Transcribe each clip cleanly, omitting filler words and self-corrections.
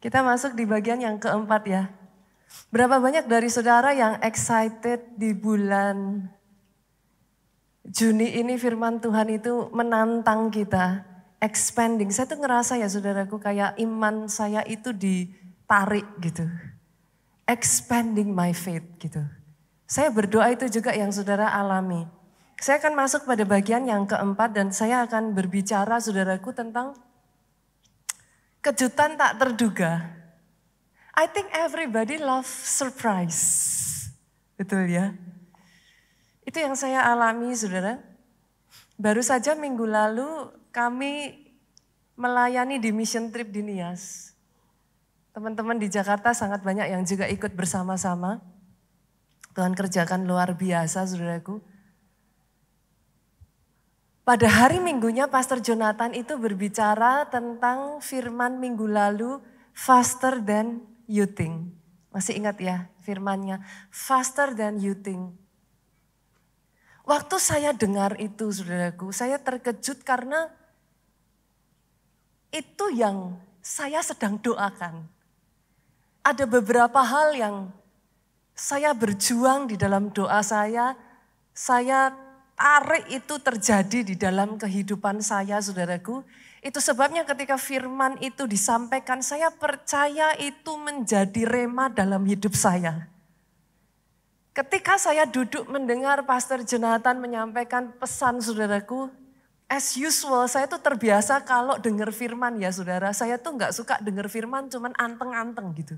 Kita masuk di bagian yang keempat ya. Berapa banyak dari saudara yang excited di bulan Juni ini firman Tuhan itu menantang kita, expanding. Saya tuh ngerasa ya saudaraku kayak iman saya itu ditarik gitu. Expanding my faith gitu. Saya berdoa itu juga yang saudara alami. Saya akan masuk pada bagian yang keempat dan saya akan berbicara saudaraku tentang kejutan tak terduga. I think everybody love surprise. Betul ya? Itu yang saya alami saudara. Baru saja minggu lalu kami melayani di mission trip di Nias. Teman-teman di Jakarta sangat banyak yang juga ikut bersama-sama. Tuhan kerjakan luar biasa saudaraku. Pada hari minggunya Pastor Jonathan itu berbicara tentang firman minggu lalu, faster than you think. Masih ingat ya firmannya, faster than you think. Waktu saya dengar itu saudaraku, saya terkejut karena itu yang saya sedang doakan. Ada beberapa hal yang saya berjuang di dalam doa saya tarik itu terjadi di dalam kehidupan saya saudaraku. Itu sebabnya ketika firman itu disampaikan saya percaya itu menjadi rema dalam hidup saya. Ketika saya duduk mendengar Pastor Jonathan menyampaikan pesan saudaraku. As usual saya tuh terbiasa kalau dengar firman ya saudara. Saya tuh gak suka dengar firman cuman anteng-anteng gitu.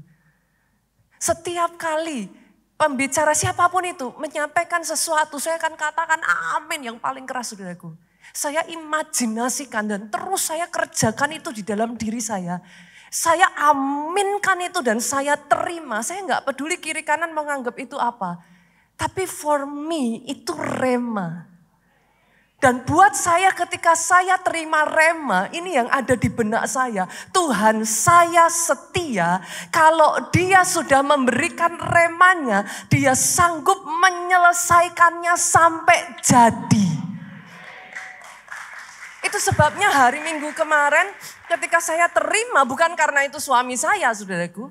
Setiap kali pembicara siapapun itu menyampaikan sesuatu, saya akan katakan amin yang paling keras saudaraku. Saya imajinasikan dan terus saya kerjakan itu di dalam diri saya. Saya aminkan itu dan saya terima. Saya nggak peduli kiri kanan menganggap itu apa. Tapi for me itu rema. Dan buat saya ketika saya terima rema, ini yang ada di benak saya. Tuhan saya setia, kalau dia sudah memberikan remanya, dia sanggup menyelesaikannya sampai jadi. Itu sebabnya hari Minggu kemarin ketika saya terima, bukan karena itu suami saya saudaraku.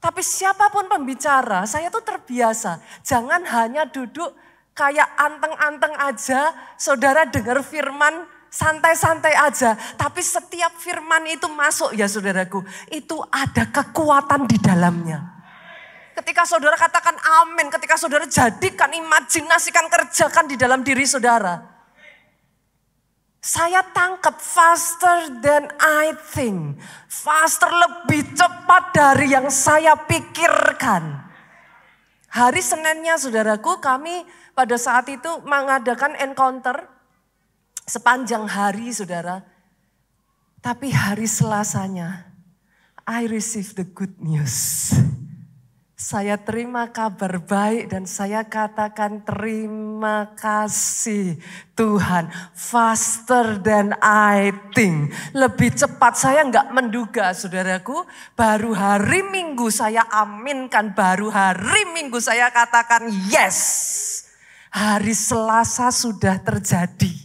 Tapi siapapun pembicara, saya tuh terbiasa. Jangan hanya duduk kayak anteng-anteng aja, saudara dengar firman santai-santai aja. Tapi setiap firman itu masuk ya saudaraku, itu ada kekuatan di dalamnya. Ketika saudara katakan amin, ketika saudara jadikan, imajinasikan, kerjakan di dalam diri saudara. Saya tangkap faster than I think. Faster lebih cepat dari yang saya pikirkan. Hari Seninnya saudaraku kami pada saat itu mengadakan encounter sepanjang hari saudara. Tapi hari Selasanya I receive the good news. Saya terima kabar baik dan saya katakan terima kasih Tuhan. Faster than I think. Lebih cepat saya enggak menduga saudaraku. Baru hari Minggu saya aminkan. Baru hari Minggu saya katakan yes. Hari Selasa sudah terjadi.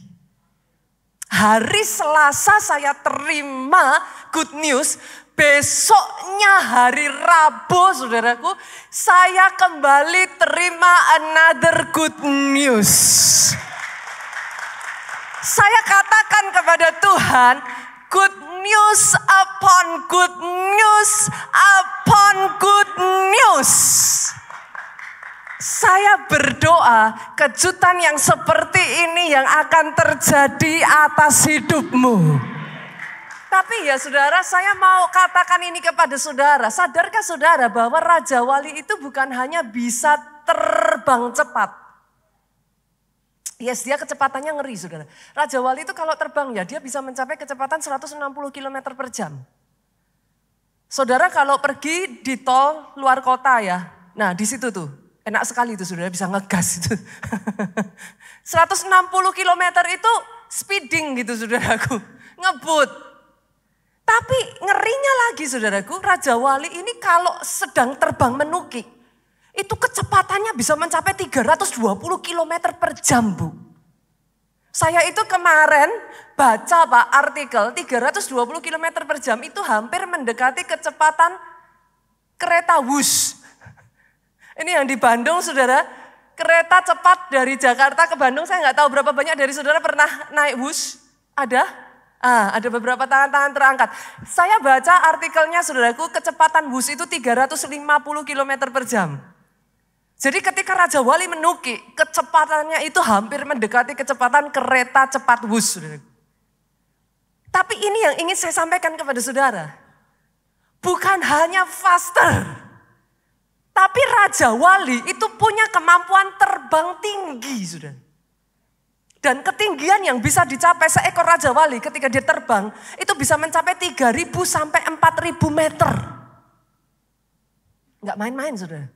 Hari Selasa saya terima good news. Besoknya hari Rabu saudaraku, saya kembali terima another good news. Saya katakan kepada Tuhan, good news upon good news upon good news. Saya berdoa kejutan yang seperti ini yang akan terjadi atas hidupmu. Tapi ya saudara, saya mau katakan ini kepada saudara. Sadarkah saudara bahwa Raja Wali itu bukan hanya bisa terbang cepat. Yes, dia kecepatannya ngeri saudara. Raja Wali itu kalau terbang ya dia bisa mencapai kecepatan 160 km per jam. Saudara kalau pergi di tol luar kota ya, nah di situ tuh enak sekali itu saudara bisa ngegas itu. 160 km itu speeding gitu saudaraku, ngebut. Tapi ngerinya lagi saudaraku, Raja Wali ini kalau sedang terbang menukik, itu kecepatannya bisa mencapai 320 km per jam Bu. Saya itu kemarin baca Pak artikel 320 km per jam itu hampir mendekati kecepatan kereta Wush. Ini yang di Bandung saudara, kereta cepat dari Jakarta ke Bandung, saya nggak tahu berapa banyak dari saudara pernah naik Wush? Ada? Ada beberapa tangan-tangan terangkat. Saya baca artikelnya saudaraku, kecepatan Wush itu 350 km per jam. Jadi ketika Raja Wali menukik, kecepatannya itu hampir mendekati kecepatan kereta cepat Wush. Tapi ini yang ingin saya sampaikan kepada saudara. Bukan hanya faster, tapi Raja Wali itu punya kemampuan terbang tinggi, saudara. Dan ketinggian yang bisa dicapai seekor Raja Wali ketika dia terbang, itu bisa mencapai 3.000 sampai 4.000 meter. Enggak main-main, saudara.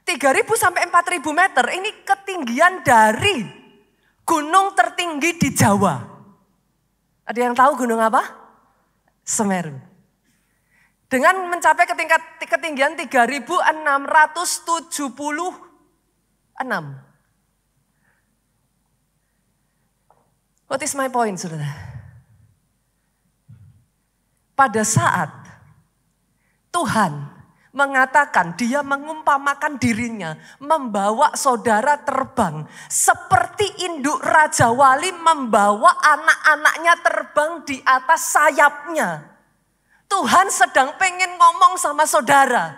3.000 sampai 4.000 meter, ini ketinggian dari gunung tertinggi di Jawa. Ada yang tahu gunung apa? Semeru. Dengan mencapai ketinggian 3.676. What is my point, saudara? Pada saat Tuhan mengatakan dia mengumpamakan dirinya membawa saudara terbang seperti induk Raja Wali membawa anak-anaknya terbang di atas sayapnya. Tuhan sedang pengen ngomong sama saudara.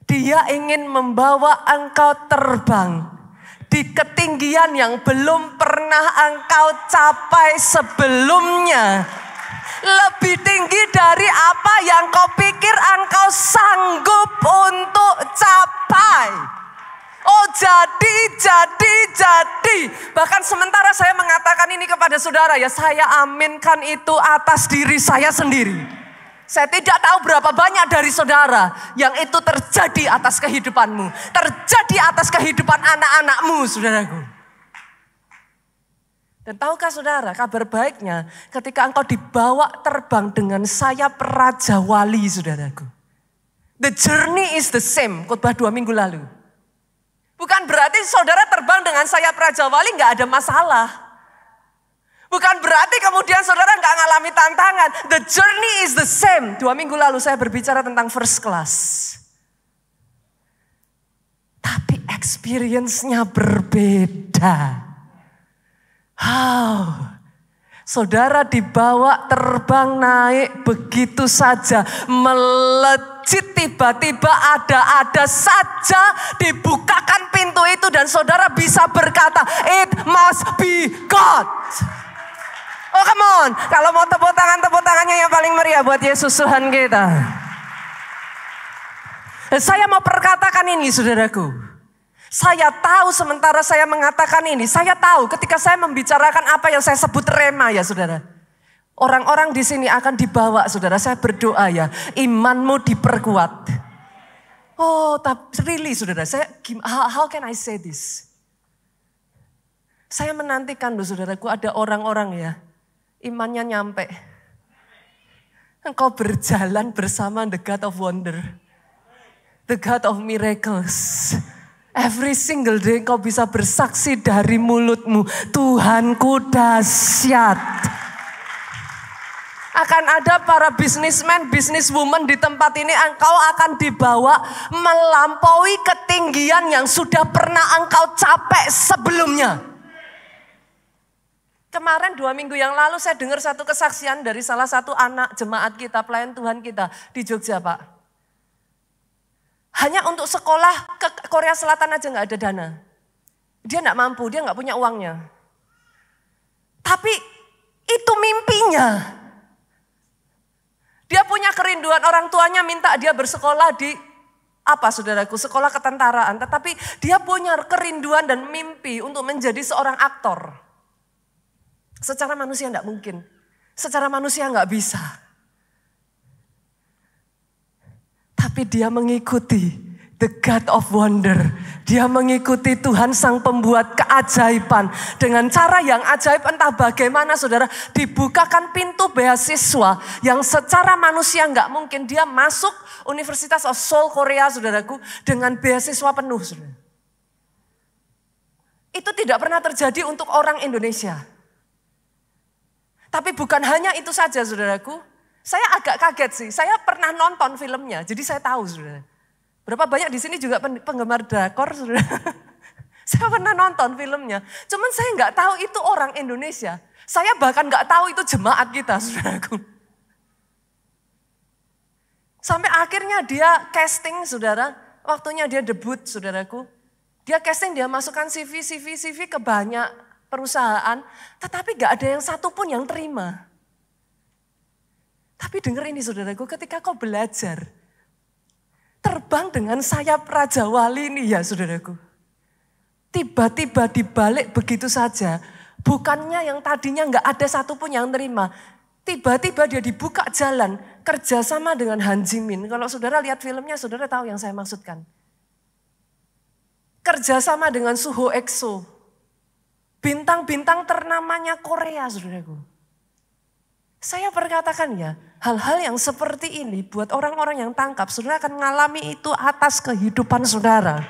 Dia ingin membawa engkau terbang di ketinggian yang belum pernah engkau capai sebelumnya. Lebih tinggi dari apa yang kau pikir engkau sanggup untuk capai. Oh jadi. Bahkan sementara saya mengatakan ini kepada saudara ya, saya aminkan itu atas diri saya sendiri. Saya tidak tahu berapa banyak dari saudara yang itu terjadi atas kehidupanmu. Terjadi atas kehidupan anak-anakmu, saudaraku. Dan tahukah saudara, kabar baiknya ketika engkau dibawa terbang dengan sayap Raja Wali, saudaraku. The journey is the same, khotbah 2 minggu lalu. Bukan berarti saudara terbang dengan sayap Raja Wali gak ada masalah. Bukan berarti kemudian saudara gak ngalami tantangan. The journey is the same. 2 minggu lalu saya berbicara tentang first class. Tapi experience-nya berbeda. Saudara dibawa terbang naik begitu saja, melejit tiba-tiba ada saja dibukakan pintu itu dan saudara bisa berkata, it must be God. Oh come on, kalau mau tepuk tangannya yang paling meriah buat Yesus Tuhan kita. Saya mau perkatakan ini saudaraku. Saya tahu sementara saya mengatakan ini, saya tahu ketika saya membicarakan apa yang saya sebut rema ya saudara. Orang-orang di sini akan dibawa saudara, saya berdoa ya, imanmu diperkuat. Oh, tapi really saudara, how can I say this? Saya menantikan loh saudaraku, ada orang-orang ya, imannya nyampe. Engkau berjalan bersama the God of wonder, the God of miracles. Every single day kau bisa bersaksi dari mulutmu, Tuhanku dahsyat. Akan ada para businessman, businesswoman di tempat ini, engkau akan dibawa melampaui ketinggian yang sudah pernah engkau capai sebelumnya. Kemarin 2 minggu yang lalu saya dengar satu kesaksian dari salah satu anak jemaat kita, pelayan Tuhan kita di Jogja Pak. Hanya untuk sekolah ke Korea Selatan aja gak ada dana. Dia gak mampu, dia gak punya uangnya. Tapi itu mimpinya. Dia punya kerinduan, orang tuanya minta dia bersekolah di saudaraku, sekolah ketentaraan. Tetapi dia punya kerinduan dan mimpi untuk menjadi seorang aktor. Secara manusia gak mungkin. Secara manusia gak bisa. Tapi dia mengikuti the God of wonder. Dia mengikuti Tuhan sang pembuat keajaiban. Dengan cara yang ajaib entah bagaimana saudara. Dibukakan pintu beasiswa yang secara manusia nggak mungkin. Dia masuk Universitas of Seoul Korea saudaraku. Dengan beasiswa penuh saudara. Itu tidak pernah terjadi untuk orang Indonesia. Tapi bukan hanya itu saja saudaraku. Saya agak kaget sih, saya pernah nonton filmnya, jadi saya tahu saudara. Berapa banyak di sini juga penggemar drakor saudara. Saya pernah nonton filmnya, cuman saya nggak tahu itu orang Indonesia. Saya bahkan nggak tahu itu jemaat kita saudaraku. Sampai akhirnya dia casting saudara, waktunya dia debut saudaraku. Dia casting, dia masukkan CV ke banyak perusahaan, tetapi gak ada yang satu pun yang terima. Tapi dengar ini saudaraku, ketika kau belajar, terbang dengan sayap Raja Wali ini ya saudaraku. Tiba-tiba dibalik begitu saja, bukannya yang tadinya gak ada satu pun yang terima. Tiba-tiba dia dibuka jalan, kerjasama dengan Han Jimin. Kalau saudara lihat filmnya, saudara tahu yang saya maksudkan. Kerjasama dengan Suho EXO. Bintang-bintang ternamanya Korea, saudaraku. Saya perkatakan ya, hal-hal yang seperti ini buat orang-orang yang tangkap, saudara akan mengalami itu atas kehidupan saudara.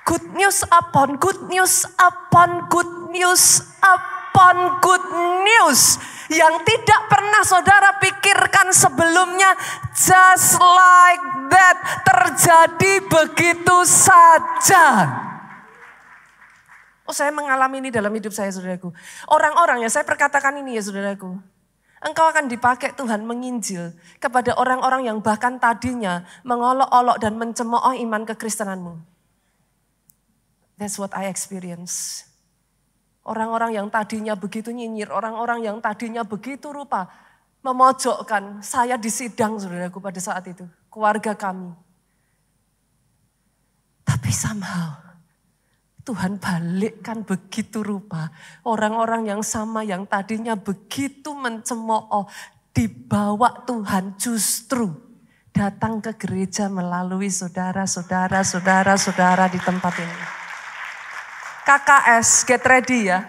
Good news upon good news upon good news upon good news. Yang tidak pernah saudara pikirkan sebelumnya, just like that, terjadi begitu saja. Oh, saya mengalami ini dalam hidup saya saudaraku. Orang-orang ya, saya perkatakan ini ya saudaraku. Engkau akan dipakai Tuhan menginjil kepada orang-orang yang bahkan tadinya mengolok-olok dan mencemooh iman kekristenanmu. That's what I experience. Orang-orang yang tadinya begitu nyinyir, orang-orang yang tadinya begitu rupa memojokkan saya di sidang saudaraku pada saat itu, keluarga kami. Tapi somehow Tuhan balikkan begitu rupa orang-orang yang sama yang tadinya begitu mencemooh, dibawa Tuhan justru datang ke gereja melalui saudara-saudara di tempat ini. KKS, get ready ya.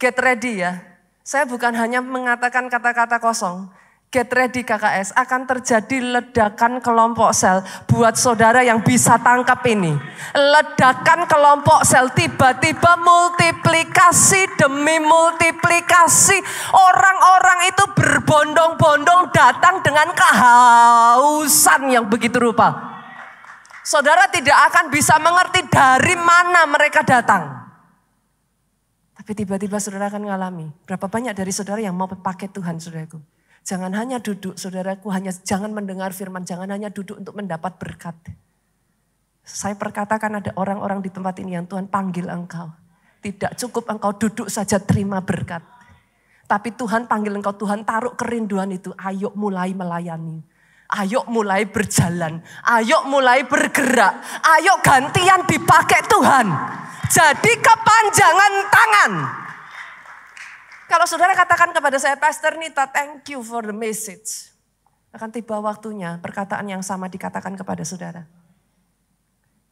Get ready ya. Saya bukan hanya mengatakan kata-kata kosong. Get ready KKS, akan terjadi ledakan kelompok sel buat saudara yang bisa tangkap ini. Ledakan kelompok sel, tiba-tiba multiplikasi demi multiplikasi. Orang-orang itu berbondong-bondong datang dengan kehausan yang begitu rupa. Saudara tidak akan bisa mengerti dari mana mereka datang. Tapi tiba-tiba saudara akan mengalami. Berapa banyak dari saudara yang mau pakai Tuhan saudaraku. Jangan hanya duduk saudaraku, jangan mendengar firman, jangan hanya duduk untuk mendapat berkat. Saya perkatakan ada orang-orang di tempat ini yang Tuhan panggil engkau. Tidak cukup engkau duduk saja terima berkat. Tapi Tuhan panggil engkau, Tuhan taruh kerinduan itu, ayo mulai melayani. Ayo mulai berjalan, ayo mulai bergerak, ayo gantian dipakai Tuhan. Jadi kepanjangan tangan. Kalau saudara katakan kepada saya, Pastor Nita, thank you for the message. Akan tiba waktunya perkataan yang sama dikatakan kepada saudara.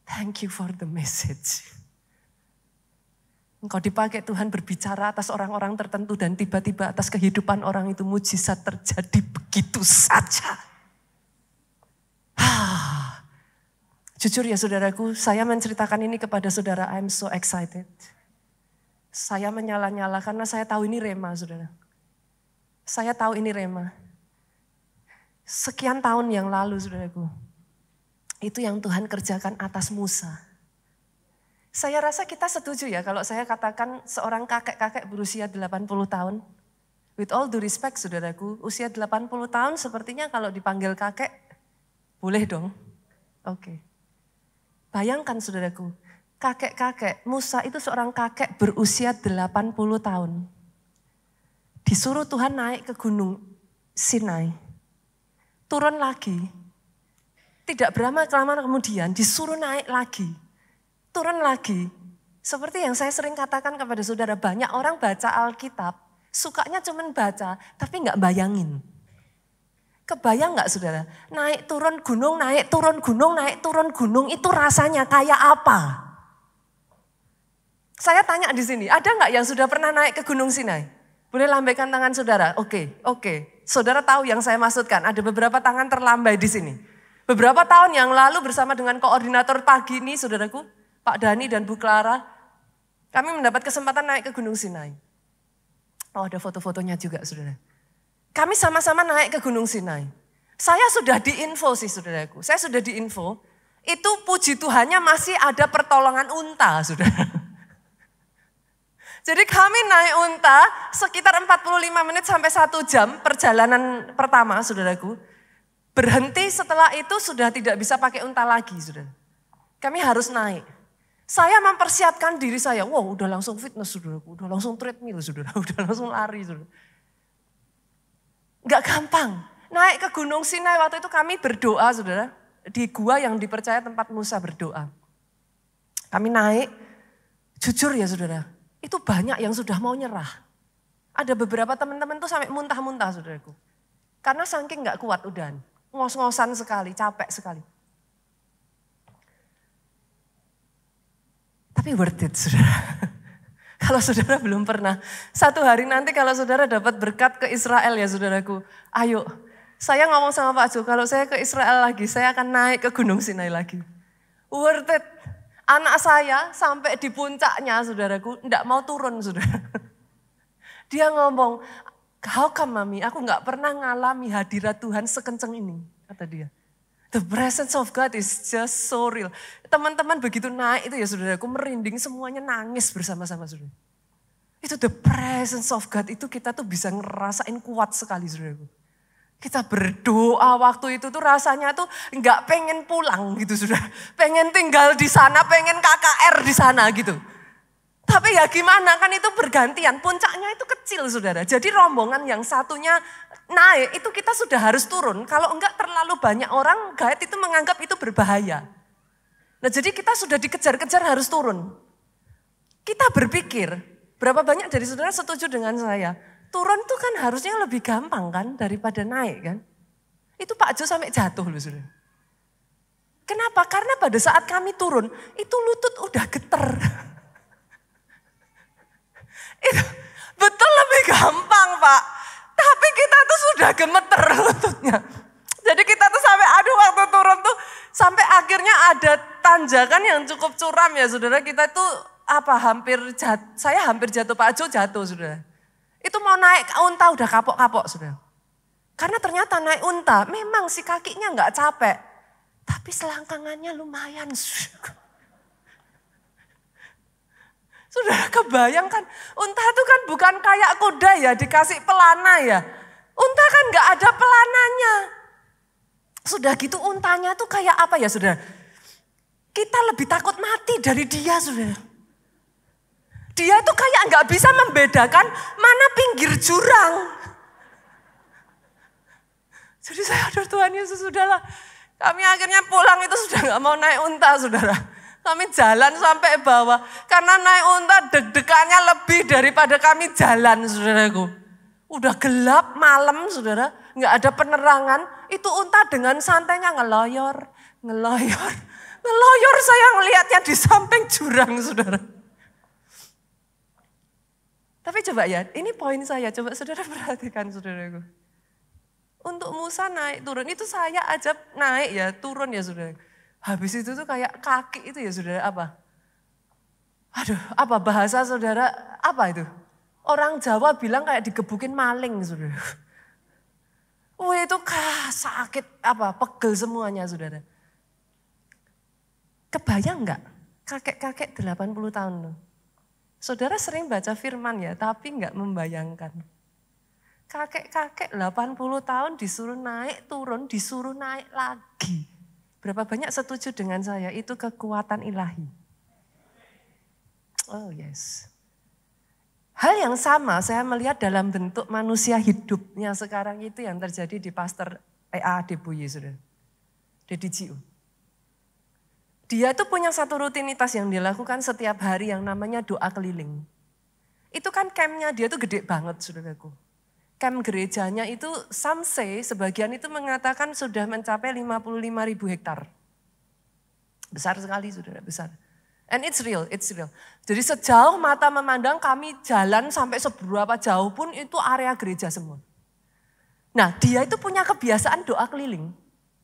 Thank you for the message. Engkau dipakai Tuhan berbicara atas orang-orang tertentu dan tiba-tiba atas kehidupan orang itu mujizat terjadi begitu saja. Jujur ya saudaraku, saya menceritakan ini kepada saudara, I'm so excited. Saya menyala-nyala karena saya tahu ini rema saudara. Saya tahu ini rema. Sekian tahun yang lalu saudaraku, itu yang Tuhan kerjakan atas Musa. Saya rasa kita setuju ya kalau saya katakan seorang kakek-kakek berusia 80 tahun. With all due respect saudaraku, usia 80 tahun sepertinya kalau dipanggil kakek, boleh dong. Oke. Bayangkan saudaraku, kakek-kakek, Musa itu seorang kakek berusia 80 tahun. Disuruh Tuhan naik ke gunung Sinai. Turun lagi. Tidak berapa lama kemudian disuruh naik lagi. Turun lagi. Seperti yang saya sering katakan kepada saudara, banyak orang baca Alkitab, sukanya cuman baca, tapi nggak bayangin. Kebayang nggak saudara? Naik turun gunung, naik turun gunung, naik turun gunung, itu rasanya kayak apa? Saya tanya di sini, ada nggak yang sudah pernah naik ke Gunung Sinai? Boleh lambaikan tangan saudara? Oke. Saudara tahu yang saya maksudkan, ada beberapa tangan terlambai di sini. Beberapa tahun yang lalu bersama dengan koordinator pagi ini, saudaraku, Pak Dani dan Bu Clara, kami mendapat kesempatan naik ke Gunung Sinai. Oh, ada foto-fotonya juga, saudara. Kami sama-sama naik ke Gunung Sinai. Saya sudah diinfo sih, saudaraku. Saya sudah diinfo, itu puji Tuhannya masih ada pertolongan unta, saudara. Jadi kami naik unta sekitar 45 menit sampai 1 jam perjalanan pertama, saudaraku. Berhenti setelah itu sudah tidak bisa pakai unta lagi, saudara. Kami harus naik. Saya mempersiapkan diri saya, wow udah langsung fitness, saudaraku. Udah langsung treadmill, saudara. Udah langsung lari, saudara. Gak gampang. Naik ke Gunung Sinai waktu itu kami berdoa, saudara. Di gua yang dipercaya tempat Musa berdoa. Kami naik, jujur ya saudara, itu banyak yang sudah mau nyerah. Ada beberapa teman-teman tuh sampai muntah-muntah, saudaraku. Karena saking gak kuat udahan. Ngos-ngosan sekali, capek sekali. Tapi worth it, saudara. Kalau saudara belum pernah, satu hari nanti kalau saudara dapat berkat ke Israel ya saudaraku. Ayo, saya ngomong sama Pak Jo, kalau saya ke Israel lagi, saya akan naik ke Gunung Sinai lagi. Worth it. Anak saya sampai di puncaknya, saudaraku, enggak mau turun, saudara. Dia ngomong, how come mami, aku gak pernah ngalami hadirat Tuhan sekenceng ini, kata dia. The presence of God is just so real. Teman-teman begitu naik itu ya saudaraku, merinding semuanya nangis bersama-sama, saudara. Itu the presence of God, itu kita tuh bisa ngerasain kuat sekali, saudaraku. Kita berdoa waktu itu tuh rasanya tuh gak pengen pulang gitu, saudara. Pengen tinggal di sana, pengen KKR di sana gitu. Tapi ya gimana, kan itu bergantian, puncaknya itu kecil saudara. Jadi rombongan yang satunya naik, itu kita sudah harus turun. Kalau enggak terlalu banyak orang, guide itu menganggap itu berbahaya. Nah jadi kita sudah dikejar-kejar harus turun. Kita berpikir, berapa banyak dari saudara setuju dengan saya? Turun tuh kan harusnya lebih gampang kan daripada naik kan. Itu Pak Jo sampai jatuh loh saudara. Kenapa? Karena pada saat kami turun, itu lutut udah geter. Itu betul lebih gampang Pak. Tapi kita tuh sudah gemeter lututnya. Jadi kita tuh sampai aduh waktu turun tuh sampai akhirnya ada tanjakan yang cukup curam ya saudara. Kita tuh saya hampir jatuh, Pak Jo jatuh saudara. Itu mau naik unta udah kapok-kapok saudara. Karena ternyata naik unta memang si kakinya gak capek. Tapi selangkangannya lumayan saudara. Saudara kebayangkan, unta itu kan bukan kayak kuda ya, dikasih pelana ya. Unta kan gak ada pelananya. Sudah gitu untanya tuh kayak apa ya saudara? Kita lebih takut mati dari dia saudara. Dia tuh kayak gak bisa membedakan mana pinggir jurang. Jadi saya aduh Tuhan Yesus sudahlah. Kami akhirnya pulang itu sudah gak mau naik unta saudara. Kami jalan sampai bawah. Karena naik unta deg-degannya lebih daripada kami jalan saudaraku. Udah gelap malam saudara. Gak ada penerangan. Itu unta dengan santainya ngeloyor. Ngeloyor saya ngelihatnya di samping jurang saudara. Tapi coba ya, ini poin saya. Coba saudara perhatikan saudaraku. Untuk Musa naik turun. Itu saya aja naik ya turun ya saudara. Habis itu tuh kayak kaki itu ya saudara apa? Aduh apa bahasa saudara apa itu? Orang Jawa bilang kayak digebukin maling saudara. Wah itu sakit pegel semuanya saudara. Kebayang enggak kakek-kakek 80 tahun loh. Saudara sering baca firman ya tapi enggak membayangkan. Kakek-kakek 80 tahun disuruh naik turun disuruh naik lagi. Berapa banyak setuju dengan saya, itu kekuatan ilahi. Oh yes. Hal yang sama saya melihat dalam bentuk manusia hidupnya sekarang itu yang terjadi di Pastor E.A. Adeboye, saudara. Deddy Jiu. Dia itu punya satu rutinitas yang dilakukan setiap hari yang namanya doa keliling. Itu kan campnya dia tuh gede banget, saudaraku. Camp gerejanya itu sebagian itu mengatakan sudah mencapai 55.000 hektar. Besar sekali saudara, besar. And it's real. Jadi sejauh mata memandang kami jalan sampai seberapa jauh pun itu area gereja semua. Nah dia itu punya kebiasaan doa keliling.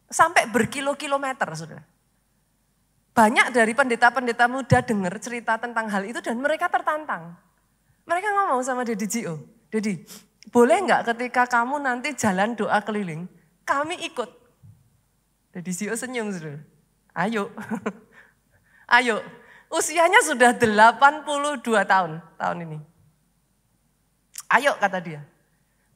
Sampai berkilo-kilometer, saudara. Banyak dari pendeta-pendeta muda dengar cerita tentang hal itu dan mereka tertantang. Mereka ngomong sama Daddy Gio, Daddy, boleh nggak ketika kamu nanti jalan doa keliling, kami ikut. Daddy Gio senyum, saudara. Ayo, ayo. Usianya sudah 82 tahun ini. Ayo, kata dia.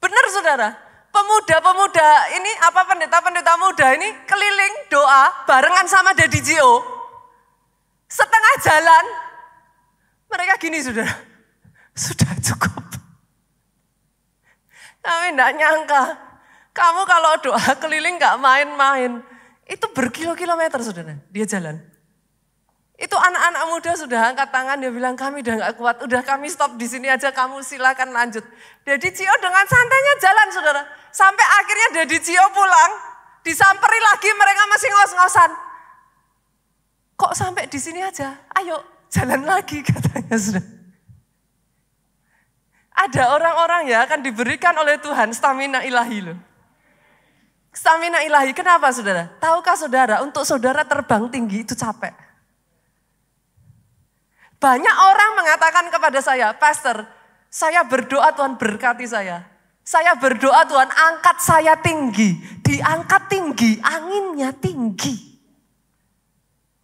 Benar, saudara. Pemuda-pemuda ini, pendeta-pendeta muda ini keliling doa barengan sama Daddy Gio. Setengah jalan, mereka gini, saudara. Sudah cukup. Kami enggak nyangka, kamu kalau doa keliling enggak main-main. Itu berkilo-kilometer, saudara, dia jalan. Itu anak-anak muda sudah angkat tangan, dia bilang kami udah enggak kuat, udah kami stop di sini aja, kamu silakan lanjut. Daddy Gio dengan santainya jalan, saudara. Sampai akhirnya Daddy Gio pulang, disamperi lagi, mereka masih ngos-ngosan. Kok sampai di sini aja? Ayo jalan lagi, katanya, saudara. Ada orang-orang ya akan diberikan oleh Tuhan stamina ilahi loh. Stamina ilahi, kenapa, saudara? Tahukah saudara, untuk saudara terbang tinggi itu capek. Banyak orang mengatakan kepada saya, Pastor, saya berdoa Tuhan berkati saya. Saya berdoa Tuhan angkat saya tinggi. Diangkat tinggi, anginnya tinggi.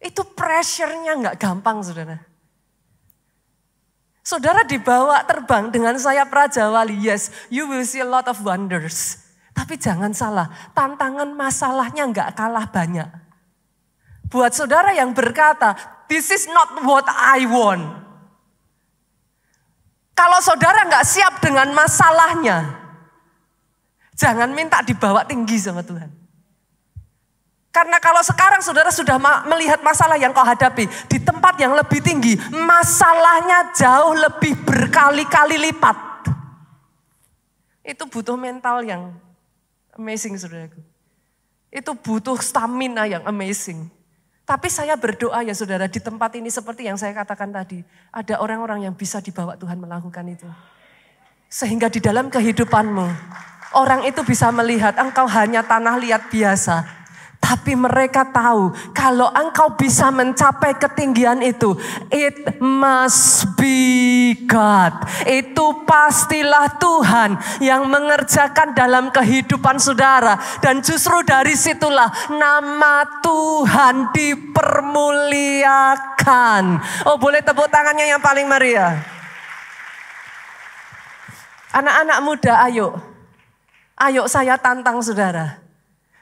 Itu pressure-nya enggak gampang, saudara. Saudara dibawa terbang dengan sayap Raja Wali, yes, you will see a lot of wonders. Tapi jangan salah, tantangan masalahnya enggak kalah banyak. Buat saudara yang berkata, this is not what I want. Kalau saudara enggak siap dengan masalahnya, jangan minta dibawa tinggi sama Tuhan. Karena kalau sekarang saudara sudah melihat masalah yang kau hadapi di tempat yang lebih tinggi, masalahnya jauh lebih berkali-kali lipat. Itu butuh mental yang amazing, saudaraku. Itu butuh stamina yang amazing. Tapi saya berdoa ya saudara, di tempat ini seperti yang saya katakan tadi, ada orang-orang yang bisa dibawa Tuhan melakukan itu. Sehingga di dalam kehidupanmu, orang itu bisa melihat engkau hanya tanah liat biasa. Tapi mereka tahu kalau engkau bisa mencapai ketinggian itu, it must be God. Itu pastilah Tuhan yang mengerjakan dalam kehidupan saudara. Dan justru dari situlah nama Tuhan dipermuliakan. Oh, boleh tepuk tangannya yang paling meriah. Anak-anak muda, ayo. Ayo saya tantang saudara.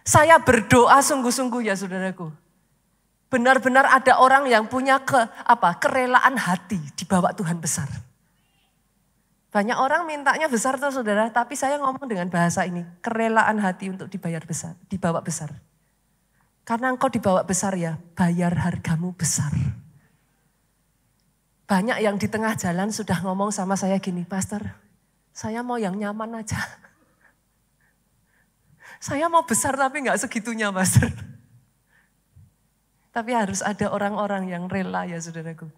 Saya berdoa sungguh-sungguh ya saudaraku. Benar-benar ada orang yang punya kerelaan hati dibawa Tuhan besar. Banyak orang mintanya besar tuh saudara, tapi saya ngomong dengan bahasa ini, kerelaan hati untuk dibawa besar. Karena engkau dibawa besar ya, bayar hargamu besar. Banyak yang di tengah jalan sudah ngomong sama saya gini, Pastor, saya mau yang nyaman aja. Saya mau besar tapi gak segitunya, Pastor. Tapi harus ada orang-orang yang rela ya saudaraku.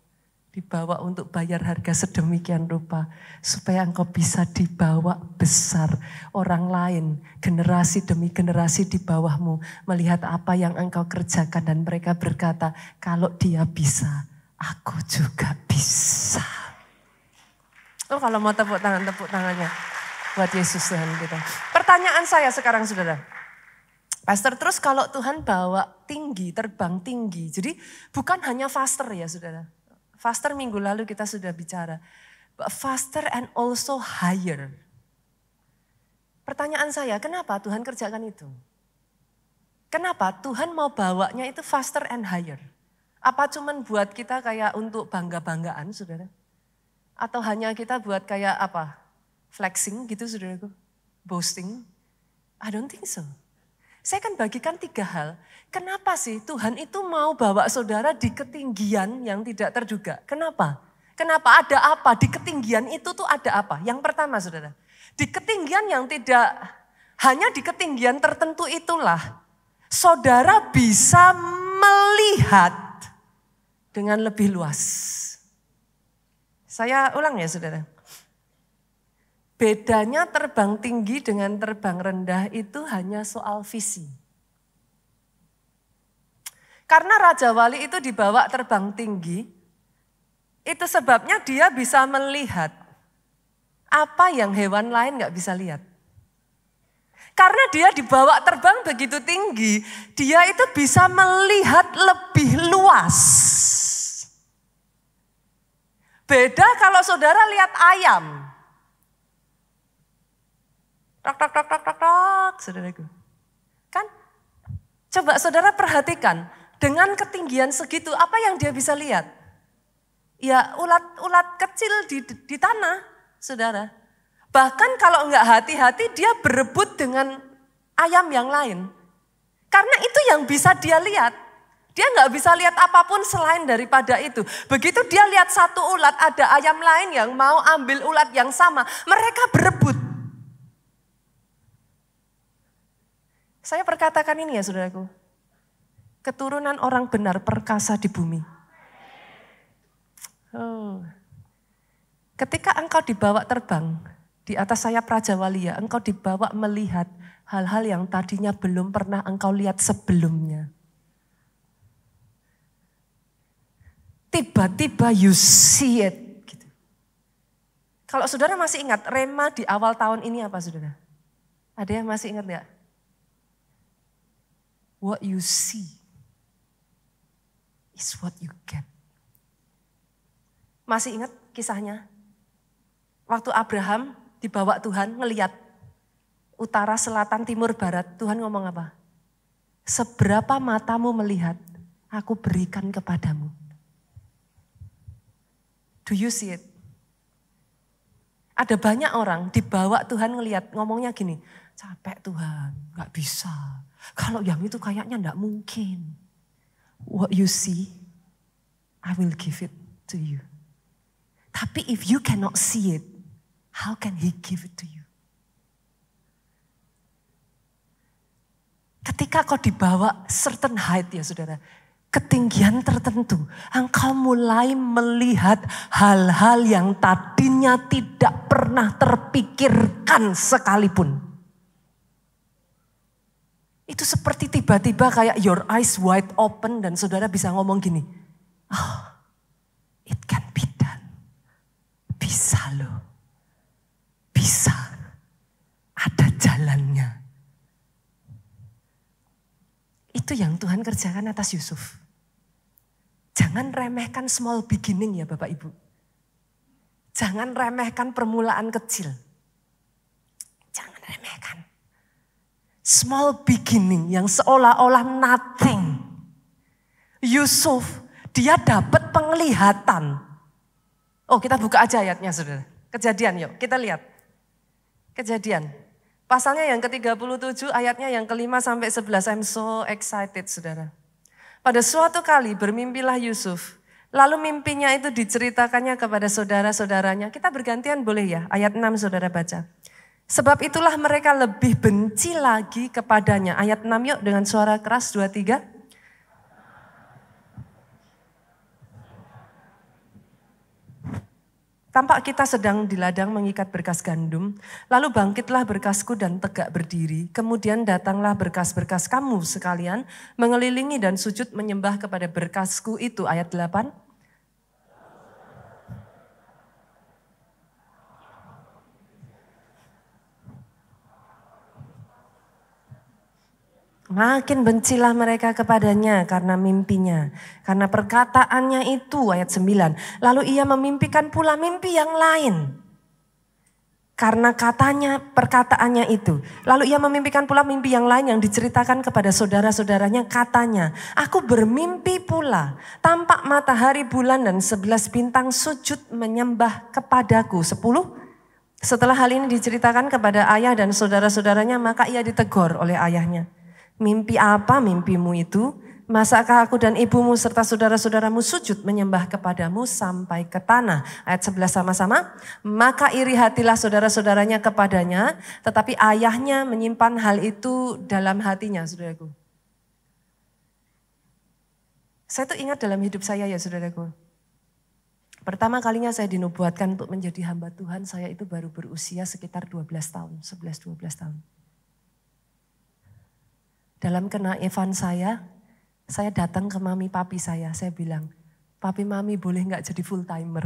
Dibawa untuk bayar harga sedemikian rupa. Supaya engkau bisa dibawa besar. Orang lain, generasi demi generasi di bawahmu. Melihat apa yang engkau kerjakan dan mereka berkata, kalau dia bisa, aku juga bisa. Oh, kalau mau tepuk tangannya. Buat Yesus Tuhan kita. Pertanyaan saya sekarang saudara. Pastor, terus kalau Tuhan bawa tinggi, terbang tinggi. Jadi bukan hanya faster ya saudara. Faster minggu lalu kita sudah bicara. But faster and also higher. Pertanyaan saya, kenapa Tuhan kerjakan itu? Kenapa Tuhan mau bawanya itu faster and higher? Apa cuman buat kita kayak untuk bangga-banggaan saudara? Atau hanya kita buat kayak apa? Flexing gitu saudaraku, boasting. I don't think so. Saya akan bagikan 3 hal. Kenapa sih Tuhan itu mau bawa saudara di ketinggian yang tidak terduga? Kenapa? Kenapa ada apa? Di ketinggian itu tuh ada apa? Yang pertama saudara, di ketinggian yang tidak, hanya di ketinggian tertentu itulah saudara bisa melihat dengan lebih luas. Saya ulang ya saudara. Bedanya terbang tinggi dengan terbang rendah itu hanya soal visi. Karena Raja Wali itu dibawa terbang tinggi, itu sebabnya dia bisa melihat apa yang hewan lain gak bisa lihat. Karena dia dibawa terbang begitu tinggi, dia itu bisa melihat lebih luas. Beda kalau saudara lihat ayam. Tok, tok, tok, tok, tok, tok, saudaraku. Kan? Coba saudara perhatikan. Dengan ketinggian segitu, apa yang dia bisa lihat? Ya ulat-ulat kecil di tanah, saudara. Bahkan kalau enggak hati-hati, dia berebut dengan ayam yang lain. Karena itu yang bisa dia lihat. Dia enggak bisa lihat apapun selain daripada itu. Begitu dia lihat satu ulat, ada ayam lain yang mau ambil ulat yang sama. Mereka berebut. Saya perkatakan ini ya saudaraku. Keturunan orang benar perkasa di bumi. Oh. Ketika engkau dibawa terbang di atas sayap Raja Walia, engkau dibawa melihat hal-hal yang tadinya belum pernah engkau lihat sebelumnya. Tiba-tiba you see it. Gitu. Kalau saudara masih ingat, rema di awal tahun ini apa saudara? Ada yang masih ingat gak? What you see is what you get. Masih ingat kisahnya? Waktu Abraham dibawa Tuhan ngeliat utara, selatan, timur, barat. Tuhan ngomong apa? Seberapa matamu melihat, aku berikan kepadamu. Do you see it? Ada banyak orang dibawa Tuhan ngeliat, ngomongnya gini, capek Tuhan, gak bisa. Kalau yang itu kayaknya gak mungkin. What you see, I will give it to you. Tapi if you cannot see it, how can he give it to you? Ketika kau dibawa certain height ya saudara, ketinggian tertentu, engkau mulai melihat hal-hal yang tadinya tidak pernah terpikirkan sekalipun. Itu seperti tiba-tiba kayak your eyes wide open dan saudara bisa ngomong gini, oh, it can be done. Bisa loh, bisa, ada jalannya. Itu yang Tuhan kerjakan atas Yusuf. Jangan remehkan small beginning ya Bapak Ibu. Jangan remehkan permulaan kecil. Jangan remehkan. Small beginning yang seolah-olah nothing. Yusuf, dia dapat penglihatan. Oh kita buka aja ayatnya saudara. Kejadian yuk, kita lihat. Kejadian. Pasalnya yang ke-37 ayatnya yang ke-5 sampai 11. I'm so excited saudara. Pada suatu kali bermimpilah Yusuf. Lalu mimpinya itu diceritakannya kepada saudara-saudaranya. Kita bergantian boleh ya, ayat 6 saudara baca. Sebab itulah mereka lebih benci lagi kepadanya. Ayat 6 yuk dengan suara keras 2, 3. Tampak kita sedang di ladang mengikat berkas gandum. Lalu bangkitlah berkasku dan tegak berdiri. Kemudian datanglah berkas-berkas kamu sekalian mengelilingi dan sujud menyembah kepada berkasku itu. Ayat 8. Makin bencilah mereka kepadanya karena mimpinya. Karena perkataannya itu ayat 9. Lalu ia memimpikan pula mimpi yang lain. Karena perkataannya itu. Lalu ia memimpikan pula mimpi yang lain yang diceritakan kepada saudara-saudaranya. Katanya, aku bermimpi pula. Tampak matahari, bulan dan 11 bintang sujud menyembah kepadaku. 10. Setelah hal ini diceritakan kepada ayah dan saudara-saudaranya, maka ia ditegur oleh ayahnya. Mimpi apa mimpimu itu? Masakah aku dan ibumu serta saudara-saudaramu sujud menyembah kepadamu sampai ke tanah? Ayat 11 sama-sama. Maka iri hatilah saudara-saudaranya kepadanya, tetapi ayahnya menyimpan hal itu dalam hatinya, saudaraku. Saya tuh ingat dalam hidup saya ya saudaraku. Pertama kalinya saya dinubuatkan untuk menjadi hamba Tuhan, saya itu baru berusia sekitar 12 tahun, 11-12 tahun. Dalam kenaifan saya Saya datang ke mami papi saya bilang, papi mami boleh nggak jadi full timer?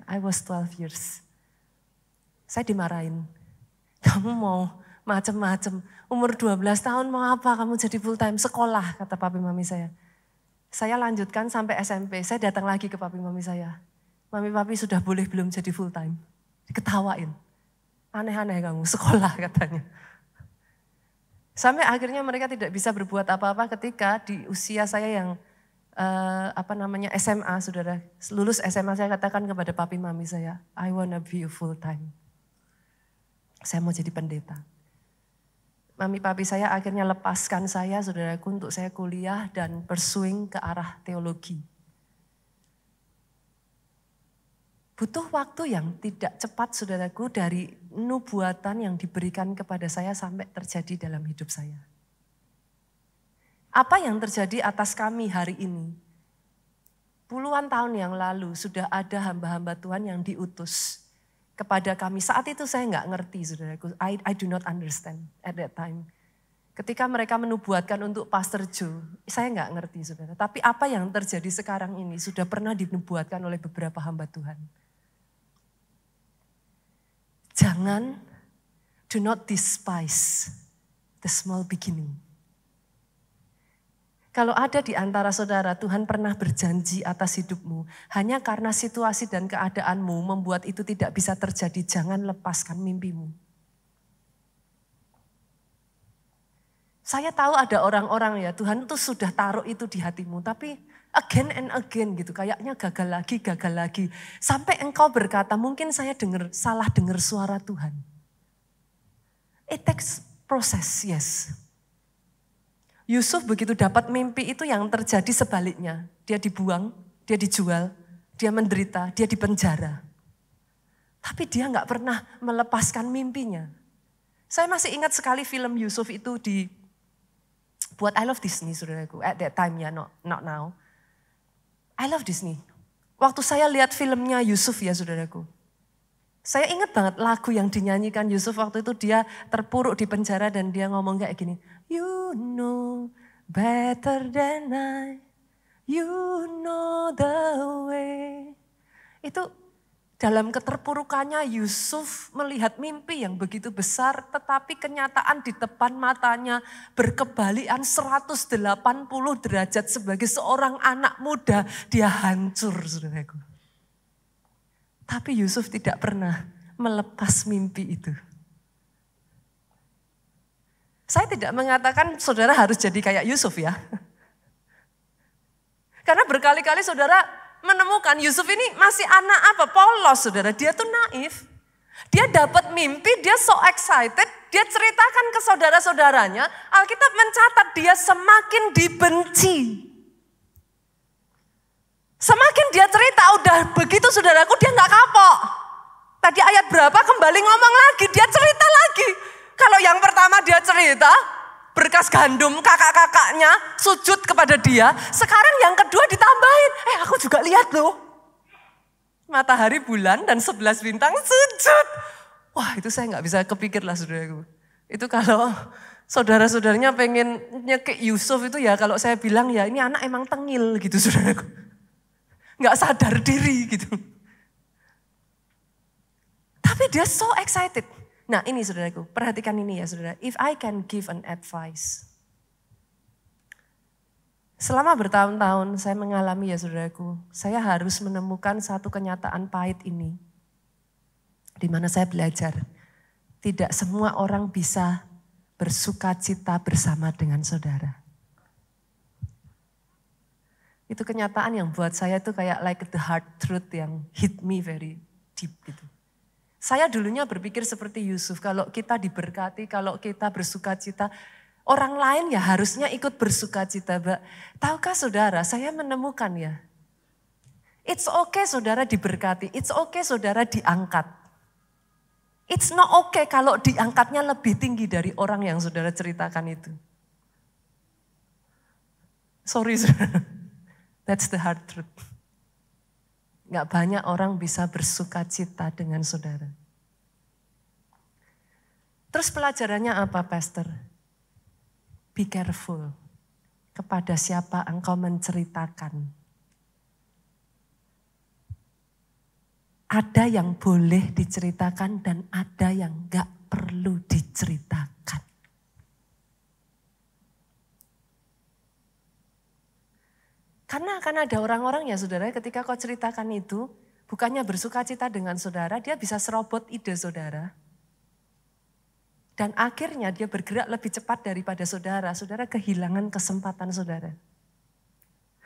I was 12 years. Saya dimarahin, kamu mau macem-macem, umur 12 tahun mau apa kamu jadi full time? Sekolah, kata papi mami saya. Saya lanjutkan sampai SMP, saya datang lagi ke papi mami saya. Mami papi sudah boleh belum jadi full time? Diketawain, aneh-aneh kamu, sekolah katanya. Sampai akhirnya mereka tidak bisa berbuat apa-apa ketika di usia saya yang SMA, saudara. Lulus SMA saya katakan kepada papi mami saya, I wanna be a full time. Saya mau jadi pendeta. Mami papi saya akhirnya lepaskan saya, saudaraku, untuk saya kuliah dan pursuing ke arah teologi. Butuh waktu yang tidak cepat, saudaraku, dari nubuatan yang diberikan kepada saya sampai terjadi dalam hidup saya. Apa yang terjadi atas kami hari ini? Puluhan tahun yang lalu sudah ada hamba-hamba Tuhan yang diutus kepada kami. Saat itu saya nggak ngerti, saudaraku. I do not understand at that time. Ketika mereka menubuatkan untuk Pastor Joe, saya nggak ngerti, saudara. Tapi apa yang terjadi sekarang ini sudah pernah dinubuatkan oleh beberapa hamba Tuhan. Jangan, do not despise the small beginning. Kalau ada di antara saudara, Tuhan pernah berjanji atas hidupmu, hanya karena situasi dan keadaanmu membuat itu tidak bisa terjadi, jangan lepaskan mimpimu. Saya tahu ada orang-orang ya, Tuhan tuh sudah taruh itu di hatimu, tapi again and again gitu, kayaknya gagal lagi. Sampai engkau berkata, mungkin saya salah dengar suara Tuhan. It takes process, yes. Yusuf begitu dapat mimpi itu yang terjadi sebaliknya. Dia dibuang, dia dijual, dia menderita, dia dipenjara. Tapi dia nggak pernah melepaskan mimpinya. Saya masih ingat sekali film Yusuf itu buat I Love Disney, saudaraku. At that time ya, not now. I love Disney. Waktu saya lihat filmnya Yusuf ya, saudaraku. Saya ingat banget lagu yang dinyanyikan Yusuf waktu itu, dia terpuruk di penjara dan dia ngomong kayak gini. You know better than I, you know the way. Itu dalam keterpurukannya Yusuf melihat mimpi yang begitu besar, tetapi kenyataan di depan matanya berkebalikan 180 derajat. Sebagai seorang anak muda, dia hancur, saudaraku. Tapi Yusuf tidak pernah melepas mimpi itu. Saya tidak mengatakan saudara harus jadi kayak Yusuf ya. Karena berkali-kali saudara menemukan Yusuf ini masih anak polos, saudara. Dia tuh naif. Dia dapat mimpi, dia so excited, dia ceritakan ke saudara-saudaranya. Alkitab mencatat dia semakin dibenci. Semakin dia cerita, udah begitu saudaraku, dia gak kapok. Tadi ayat berapa kembali ngomong lagi, dia cerita lagi. Kalau yang pertama dia cerita, berkas gandum kakak-kakaknya sujud kepada dia. Sekarang yang kedua ditambahin, aku juga lihat loh. Matahari, bulan, dan 11 bintang sujud. Wah, itu saya gak bisa kepikir lah, saudaraku. Itu kalau saudara-saudaranya pengen nyekik Yusuf itu ya, kalau saya bilang ya ini anak emang tengil gitu, saudaraku. Gak sadar diri gitu. Tapi dia so excited. Nah ini saudaraku, perhatikan ini ya saudara. If I can give an advice. Selama bertahun-tahun saya mengalami ya saudaraku, saya harus menemukan satu kenyataan pahit ini. Di mana saya belajar, tidak semua orang bisa bersuka cita bersama dengan saudara. Itu kenyataan yang buat saya itu kayak like the hard truth yang hit me very deep gitu. Saya dulunya berpikir seperti Yusuf, kalau kita diberkati, kalau kita bersuka cita, orang lain ya harusnya ikut bersuka cita. Tahukah saudara, saya menemukan ya, it's okay saudara diberkati, it's okay saudara diangkat. It's not okay kalau diangkatnya lebih tinggi dari orang yang saudara ceritakan itu. Sorry saudara. That's the hard truth. Gak banyak orang bisa bersuka cita dengan saudara. Terus pelajarannya apa, Pastor? Be careful. kepada siapa engkau menceritakan. Ada yang boleh diceritakan dan ada yang enggak perlu diceritakan. Karena akan ada orang-orang ya saudara, ketika kau ceritakan itu, bukannya bersuka cita dengan saudara, dia bisa serobot ide saudara. Dan akhirnya dia bergerak lebih cepat daripada saudara. Saudara kehilangan kesempatan saudara.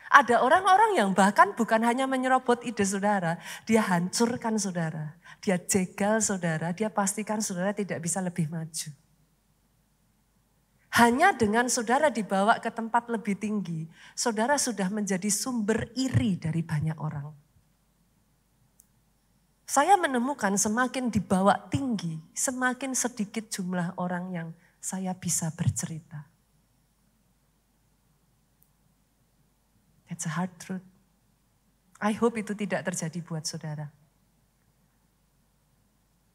Ada orang-orang yang bahkan bukan hanya menyerobot ide saudara, dia hancurkan saudara. Dia jegal saudara, dia pastikan saudara tidak bisa lebih maju. Hanya dengan saudara dibawa ke tempat lebih tinggi, saudara sudah menjadi sumber iri dari banyak orang. Saya menemukan semakin dibawa tinggi, semakin sedikit jumlah orang yang saya bisa bercerita. That's a hard truth. I hope itu tidak terjadi buat saudara.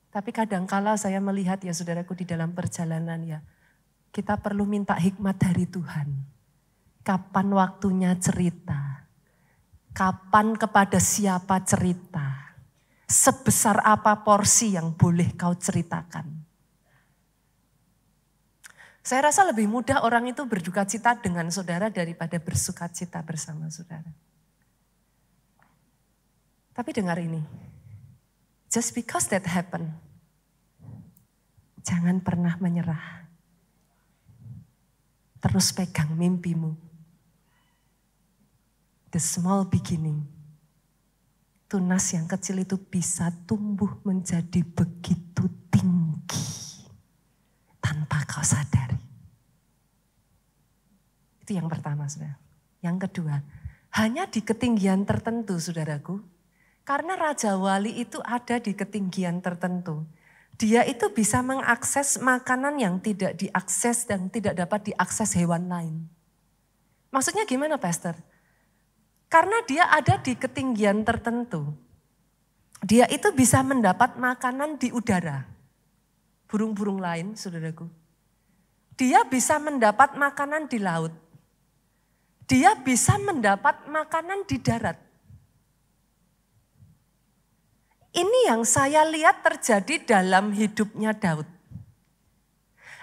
Tapi kadangkala saya melihat ya saudaraku di dalam perjalanan ya, kita perlu minta hikmat dari Tuhan. Kapan waktunya cerita? Kapan kepada siapa cerita? Sebesar apa porsi yang boleh kau ceritakan? Saya rasa lebih mudah orang itu berduka cita dengan saudara daripada bersuka cita bersama saudara. Tapi dengar ini. Just because that happened, jangan pernah menyerah. Terus pegang mimpimu. The small beginning. Tunas yang kecil itu bisa tumbuh menjadi begitu tinggi. Tanpa kau sadari. Itu yang pertama saudara. Yang kedua, hanya di ketinggian tertentu saudaraku. Karena Raja Wali itu ada di ketinggian tertentu. Dia itu bisa mengakses makanan yang tidak diakses dan tidak dapat diakses hewan lain. Maksudnya gimana Pastor? Karena dia ada di ketinggian tertentu. Dia itu bisa mendapat makanan di udara. Burung-burung lain saudaraku. Dia bisa mendapat makanan di laut. Dia bisa mendapat makanan di darat. Ini yang saya lihat terjadi dalam hidupnya Daud.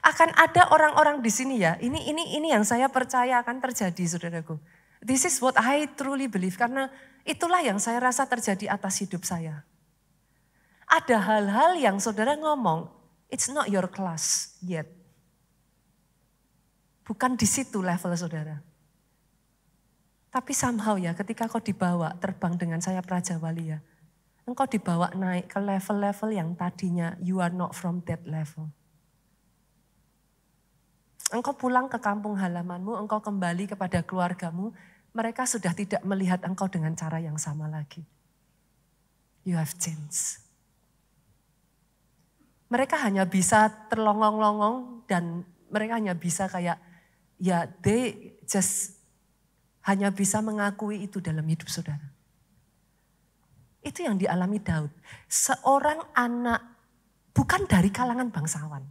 Akan ada orang-orang di sini ya, ini yang saya percaya akan terjadi saudaraku. This is what I truly believe, karena itulah yang saya rasa terjadi atas hidup saya. Ada hal-hal yang saudara ngomong, it's not your class yet. Bukan di situ level saudara. Tapi somehow ya ketika kau dibawa terbang dengan sayap Raja Wali ya, engkau dibawa naik ke level-level yang tadinya you are not from that level. Engkau pulang ke kampung halamanmu, engkau kembali kepada keluargamu, mereka sudah tidak melihat engkau dengan cara yang sama lagi. You have changed. Mereka hanya bisa terlongong-longong dan mereka hanya bisa kayak, ya they just hanya bisa mengakui itu dalam hidup saudara. Itu yang dialami Daud. Seorang anak bukan dari kalangan bangsawan.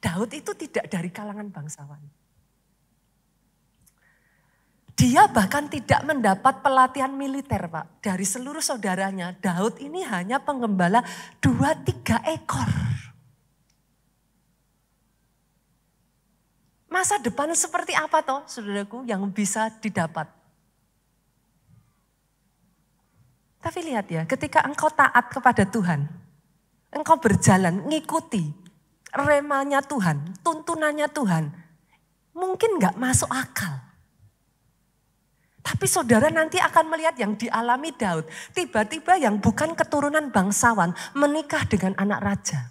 Daud itu tidak dari kalangan bangsawan. Dia bahkan tidak mendapat pelatihan militer Pak. Dari seluruh saudaranya, Daud ini hanya penggembala 2-3 ekor. Masa depan seperti apa toh saudaraku yang bisa didapat? Tapi lihat ya, ketika engkau taat kepada Tuhan, engkau berjalan, ngikuti remanya Tuhan, tuntunannya Tuhan, mungkin gak masuk akal. Tapi saudara nanti akan melihat yang dialami Daud. Tiba-tiba yang bukan keturunan bangsawan menikah dengan anak raja.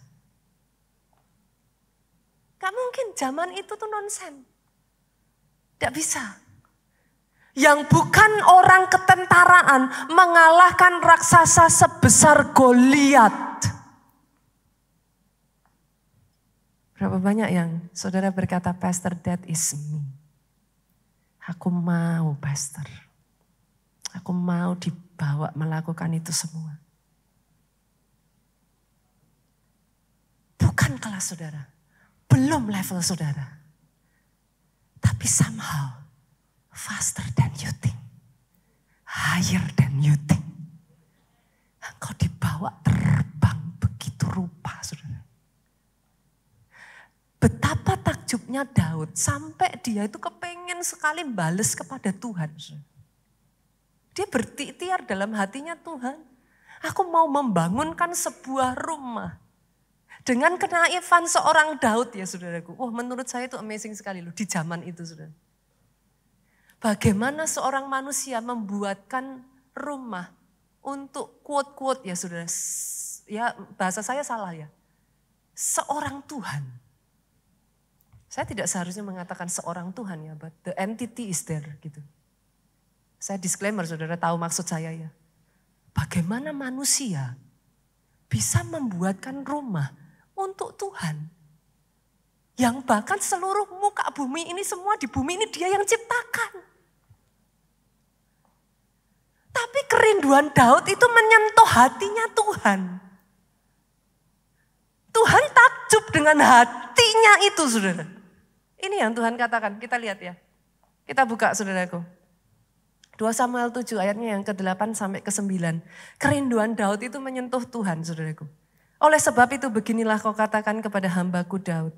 Gak mungkin zaman itu tuh nonsen. Gak bisa. Yang bukan orang ketentaraan mengalahkan raksasa sebesar Goliat. Berapa banyak yang saudara berkata, Pastor, that is me. Aku mau pastor. Aku mau dibawa melakukan itu semua. Bukan kelas saudara. Belum level saudara. Tapi somehow Faster than you think. Higher than you think. Engkau dibawa terbang begitu rupa, saudara. Betapa takjubnya Daud sampai dia itu kepengen sekali bales kepada Tuhan. Dia berikhtiar dalam hatinya, Tuhan, aku mau membangunkan sebuah rumah. Dengan kenaifan seorang Daud ya saudaraku. Wah, menurut saya itu amazing sekali loh di zaman itu, saudara. Bagaimana seorang manusia membuatkan rumah untuk quote-quote ya saudara. Ya bahasa saya salah ya. Seorang Tuhan. Saya tidak seharusnya mengatakan seorang Tuhan ya, but the entity is there gitu. Saya disclaimer, saudara tahu maksud saya ya. Bagaimana manusia bisa membuatkan rumah untuk Tuhan. Yang bahkan seluruh muka bumi ini, semua di bumi ini dia yang ciptakan. Tapi kerinduan Daud itu menyentuh hatinya Tuhan. Tuhan takjub dengan hatinya itu, saudara. Ini yang Tuhan katakan, kita lihat ya. Kita buka, saudaraku. 2 Samuel 7 ayatnya yang ke-8 sampai ke-9. Kerinduan Daud itu menyentuh Tuhan, saudaraku. Oleh sebab itu beginilah kau katakan kepada hambaku Daud.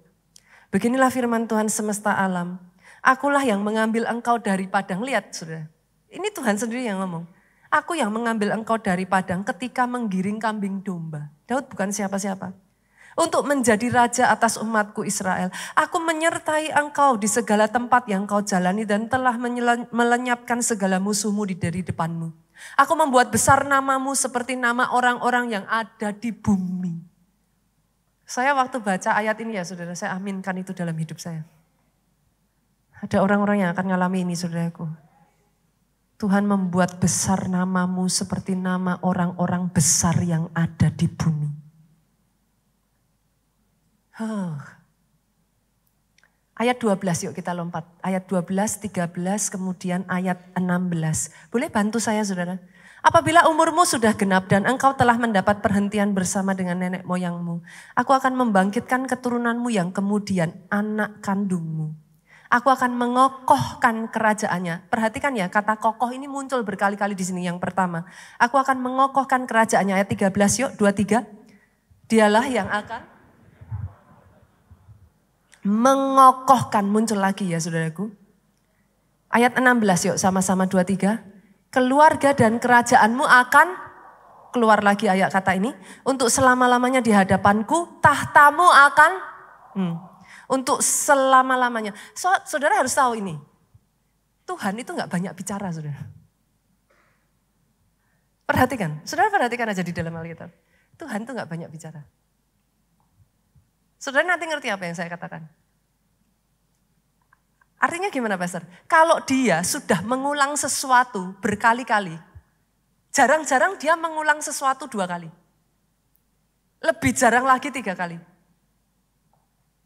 Beginilah firman Tuhan semesta alam. Akulah yang mengambil engkau dari padang. Lihat, saudara. Ini Tuhan sendiri yang ngomong. Aku yang mengambil engkau dari padang ketika menggiring kambing domba. Daud bukan siapa-siapa. Untuk menjadi raja atas umatku Israel. Aku menyertai engkau di segala tempat yang kau jalani dan telah melenyapkan segala musuhmu dari depanmu. Aku membuat besar namamu seperti nama orang-orang yang ada di bumi. Saya waktu baca ayat ini ya saudara, saya aminkan itu dalam hidup saya. Ada orang-orang yang akan ngalami ini saudaraku. Tuhan membuat besar namamu seperti nama orang-orang besar yang ada di bumi. Ayat 12 yuk kita lompat. Ayat 12, 13, kemudian ayat 16. Boleh bantu saya saudara? Apabila umurmu sudah genap dan engkau telah mendapat perhentian bersama dengan nenek moyangmu. Aku akan membangkitkan keturunanmu yang kemudian anak kandungmu. Aku akan mengokohkan kerajaannya. Perhatikan ya, kata kokoh ini muncul berkali-kali di sini. Yang pertama, aku akan mengokohkan kerajaannya. Ayat 13 yuk, 23. Dialah yang akan mengokohkan, muncul lagi ya saudaraku. Ayat 16 yuk sama-sama 23. Keluarga dan kerajaanmu akan, keluar lagi ayat kata ini. Untuk selama-lamanya di hadapanku, tahtamu akan, untuk selama-lamanya. Saudara harus tahu ini. Tuhan itu gak banyak bicara saudara. Perhatikan, saudara perhatikan aja di dalam Alkitab. Tuhan itu gak banyak bicara. Saudara nanti ngerti apa yang saya katakan. Artinya gimana Pastor? Kalau dia sudah mengulang sesuatu berkali-kali, jarang-jarang dia mengulang sesuatu 2 kali. Lebih jarang lagi 3 kali.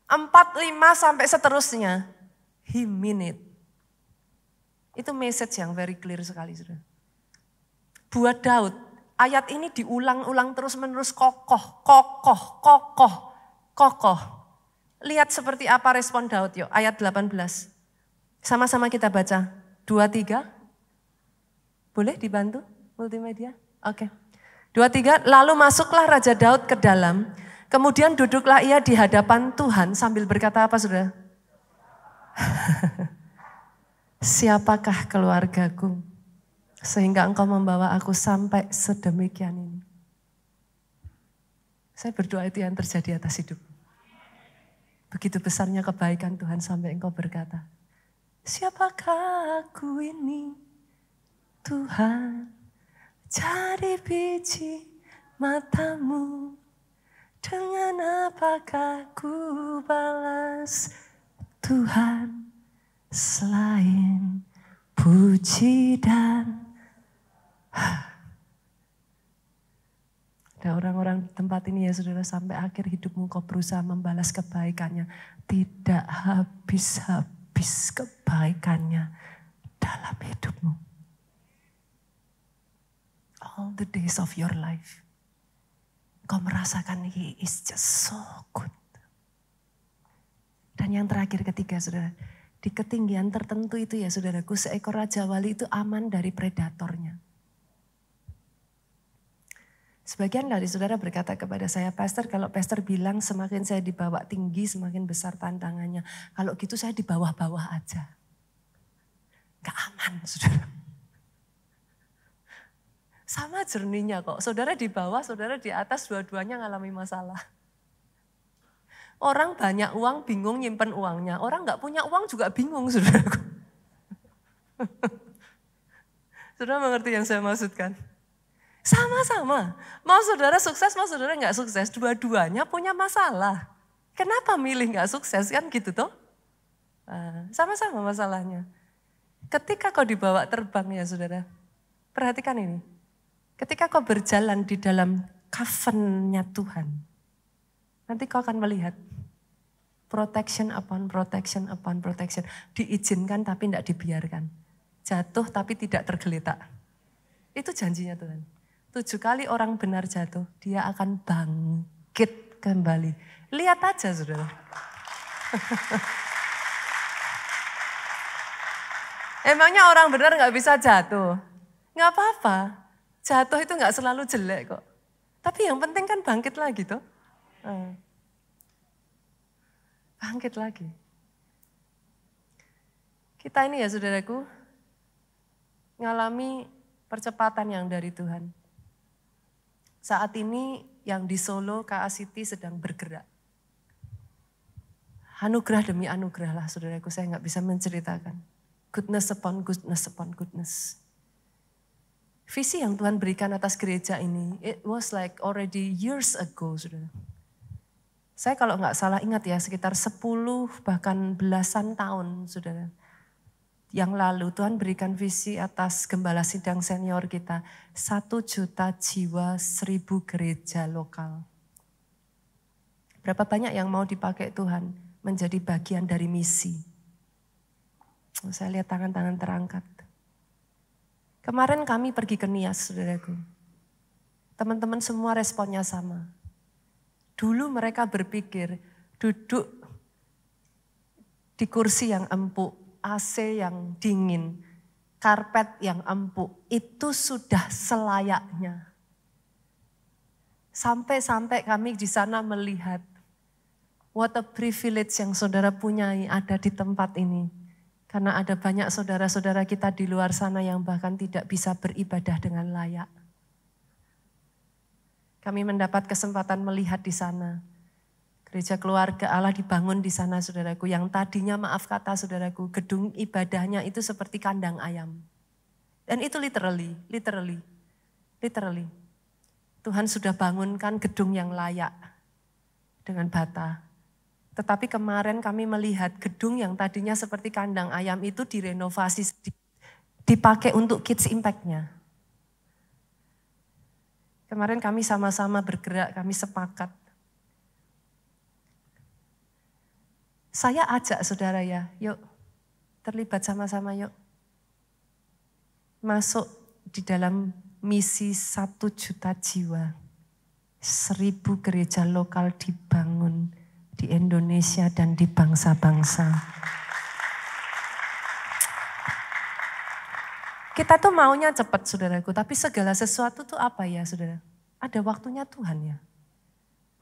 4, 5 sampai seterusnya. He mean it. Itu message yang very clear sekali. Saudara. Buat Daud, ayat ini diulang-ulang terus-menerus kokoh, kokoh, kokoh. Kokoh. Lihat seperti apa respon Daud yuk. Ayat 18. Sama-sama kita baca. 2, 3. Boleh dibantu multimedia? Oke. 2, 3. Lalu masuklah Raja Daud ke dalam. Kemudian duduklah ia di hadapan Tuhan sambil berkata apa saudara? Siapakah keluargaku sehingga engkau membawa aku sampai sedemikian ini? Saya berdoa itu yang terjadi atas hidup. Begitu besarnya kebaikan Tuhan sampai engkau berkata, siapakah aku ini Tuhan, jadi biji matamu, dengan apakah ku balas Tuhan, selain puji dan ada orang-orang di tempat ini ya saudara, sampai akhir hidupmu kau berusaha membalas kebaikannya. Tidak habis-habis kebaikannya dalam hidupmu. All the days of your life. Kau merasakan he is just so good. Dan yang terakhir ketiga saudara, Di ketinggian tertentu itu ya saudaraku, seekor Raja Wali itu aman dari predatornya. Sebagian dari saudara berkata kepada saya, Pastor kalau Pastor bilang semakin saya dibawa tinggi semakin besar tantangannya. Kalau gitu saya di bawah-bawah aja. Gak aman saudara. Sama jerninya kok, saudara di bawah, saudara di atas, dua-duanya ngalami masalah. Orang banyak uang bingung nyimpen uangnya, orang gak punya uang juga bingung saudaraku. Saudara mengerti yang saya maksudkan? Sama-sama, mau saudara sukses, mau saudara gak sukses, dua-duanya punya masalah. Kenapa milih gak sukses kan gitu toh? Sama-sama masalahnya. Ketika kau dibawa terbang ya saudara, perhatikan ini. Ketika kau berjalan di dalam covenant-nya Tuhan, nanti kau akan melihat protection upon protection upon protection. Diizinkan tapi tidak dibiarkan. Jatuh tapi tidak tergeletak. Itu janjinya Tuhan. 7 kali orang benar jatuh, dia akan bangkit kembali. Lihat aja saudara. Emangnya orang benar gak bisa jatuh? Gak apa-apa. Jatuh itu gak selalu jelek kok. Tapi yang penting kan bangkit lagi toh. Bangkit lagi. Kita ini ya saudaraku, ngalami percepatan yang dari Tuhan. Saat ini yang di Solo, KA City sedang bergerak. Anugerah demi anugerah lah saudaraku, saya gak bisa menceritakan. Goodness upon goodness upon goodness. Visi yang Tuhan berikan atas gereja ini, it was like already years ago saudara. Saya kalau nggak salah ingat ya sekitar 10 bahkan belasan tahun saudara. Yang lalu Tuhan berikan visi atas gembala sidang senior kita. 1 juta jiwa 1000 gereja lokal. Berapa banyak yang mau dipakai Tuhan menjadi bagian dari misi. Saya lihat tangan-tangan terangkat. Kemarin kami pergi ke Nias saudaraku. Teman-teman semua responnya sama. Dulu mereka berpikir duduk di kursi yang empuk, AC yang dingin, karpet yang empuk, itu sudah selayaknya. Sampai-sampai kami di sana melihat what a privilege yang saudara punyai ada di tempat ini. Karena ada banyak saudara-saudara kita di luar sana yang bahkan tidak bisa beribadah dengan layak. Kami mendapat kesempatan melihat di sana. Gereja Keluarga Allah dibangun di sana saudaraku. Yang tadinya maaf kata saudaraku, gedung ibadahnya itu seperti kandang ayam. Dan itu literally. Tuhan sudah bangunkan gedung yang layak dengan bata. Tetapi kemarin kami melihat gedung yang tadinya seperti kandang ayam itu direnovasi, dipakai untuk Kids Impact-nya. Kemarin kami sama-sama bergerak, kami sepakat. Saya ajak saudara ya, yuk terlibat sama-sama yuk. Masuk di dalam misi 1 juta jiwa. 1000 gereja lokal dibangun di Indonesia dan di bangsa-bangsa. Kita tuh maunya cepat saudaraku, tapi segala sesuatu tuh apa ya saudara? Ada waktunya Tuhan ya.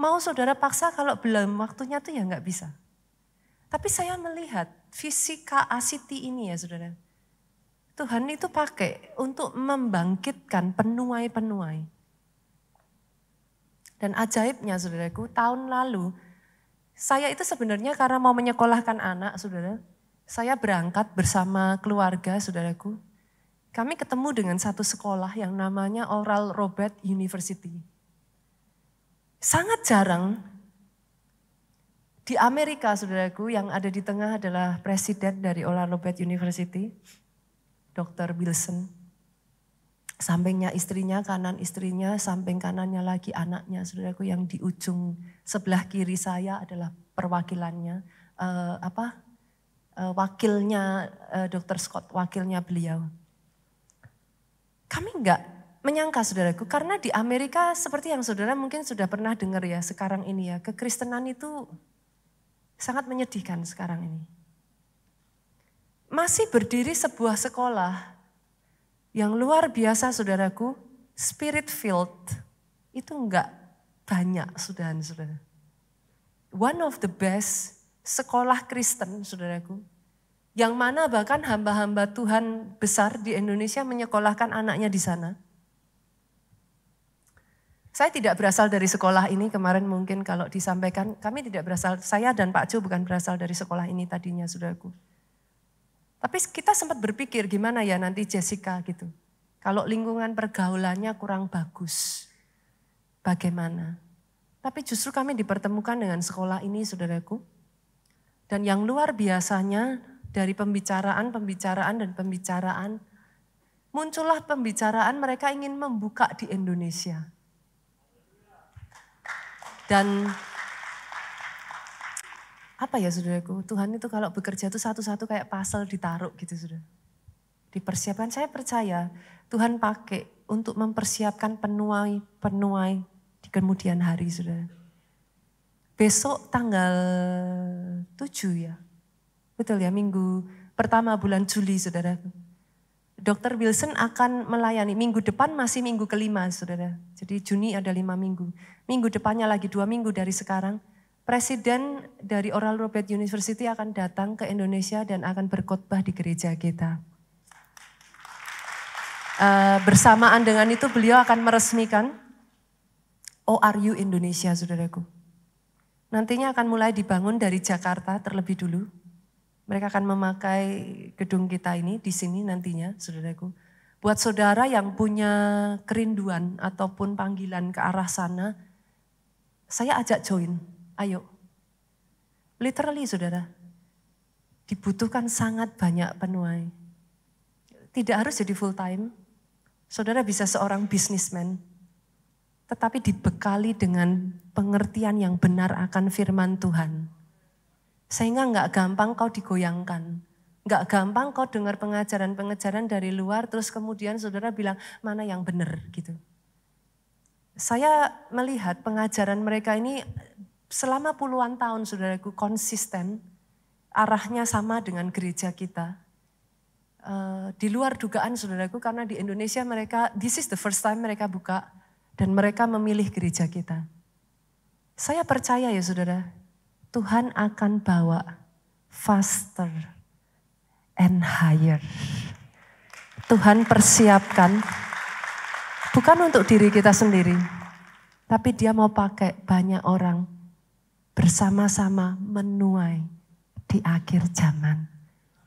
Mau saudara paksa kalau belum waktunya tuh ya nggak bisa. Tapi saya melihat visi KA City ini ya saudara. Tuhan itu pakai untuk membangkitkan penuai-penuai. Dan ajaibnya saudaraku, tahun lalu saya itu sebenarnya karena mau menyekolahkan anak saudara. Saya berangkat bersama keluarga saudaraku. Kami ketemu dengan satu sekolah yang namanya Oral Roberts University. Sangat jarang di Amerika, saudaraku, yang ada di tengah adalah presiden dari Oral Roberts University, Dr. Wilson. Sampingnya istrinya, kanan istrinya, samping kanannya lagi anaknya, saudaraku, yang di ujung sebelah kiri saya adalah perwakilannya, wakilnya Dr. Scott, wakilnya beliau. Kami enggak menyangka saudaraku, karena di Amerika seperti yang saudara mungkin sudah pernah dengar ya sekarang ini ya, kekristenan itu sangat menyedihkan sekarang ini. Masih berdiri sebuah sekolah yang luar biasa saudaraku, spirit filled. Itu enggak banyak saudara-saudara. One of the best sekolah Kristen saudaraku. Yang mana bahkan hamba-hamba Tuhan besar di Indonesia menyekolahkan anaknya di sana. Saya tidak berasal dari sekolah ini, kemarin mungkin kalau disampaikan, kami tidak berasal, saya dan Pak Jo bukan berasal dari sekolah ini tadinya saudaraku. Tapi kita sempat berpikir gimana ya nanti Jessica gitu. Kalau lingkungan pergaulannya kurang bagus, bagaimana? Tapi justru kami dipertemukan dengan sekolah ini saudaraku. Dan yang luar biasanya dari pembicaraan, muncullah pembicaraan mereka ingin membuka di Indonesia. Dan apa ya saudaraku, Tuhan itu kalau bekerja itu satu-satu kayak puzzle ditaruh gitu saudara. Dipersiapkan, saya percaya Tuhan pakai untuk mempersiapkan penuai di kemudian hari saudara. Besok tanggal 7 ya, betul ya, minggu pertama bulan Juli saudara. Dr. Wilson akan melayani, minggu depan masih minggu kelima saudara. Jadi Juni ada 5 minggu. Minggu depannya lagi 2 minggu dari sekarang. Presiden dari Oral Roberts University akan datang ke Indonesia dan akan berkhotbah di gereja kita. Bersamaan dengan itu beliau akan meresmikan ORU Indonesia saudaraku. Nantinya akan mulai dibangun dari Jakarta terlebih dulu. Mereka akan memakai gedung kita ini di sini nantinya saudaraku. Buat saudara yang punya kerinduan ataupun panggilan ke arah sana, saya ajak join. Ayo, literally saudara, dibutuhkan sangat banyak penuai. Tidak harus jadi full time, saudara bisa seorang businessman, tetapi dibekali dengan pengertian yang benar akan firman Tuhan. Sehingga enggak gampang kau digoyangkan, enggak gampang kau dengar pengajaran-pengajaran dari luar, terus kemudian saudara bilang mana yang benar gitu. Saya melihat pengajaran mereka ini selama puluhan tahun saudaraku konsisten, arahnya sama dengan gereja kita. Di luar dugaan saudaraku karena di Indonesia mereka, this is the first time mereka buka dan mereka memilih gereja kita. Saya percaya ya saudara, Tuhan akan bawa faster and higher. Tuhan persiapkan, bukan untuk diri kita sendiri, tapi dia mau pakai banyak orang bersama-sama menuai di akhir zaman.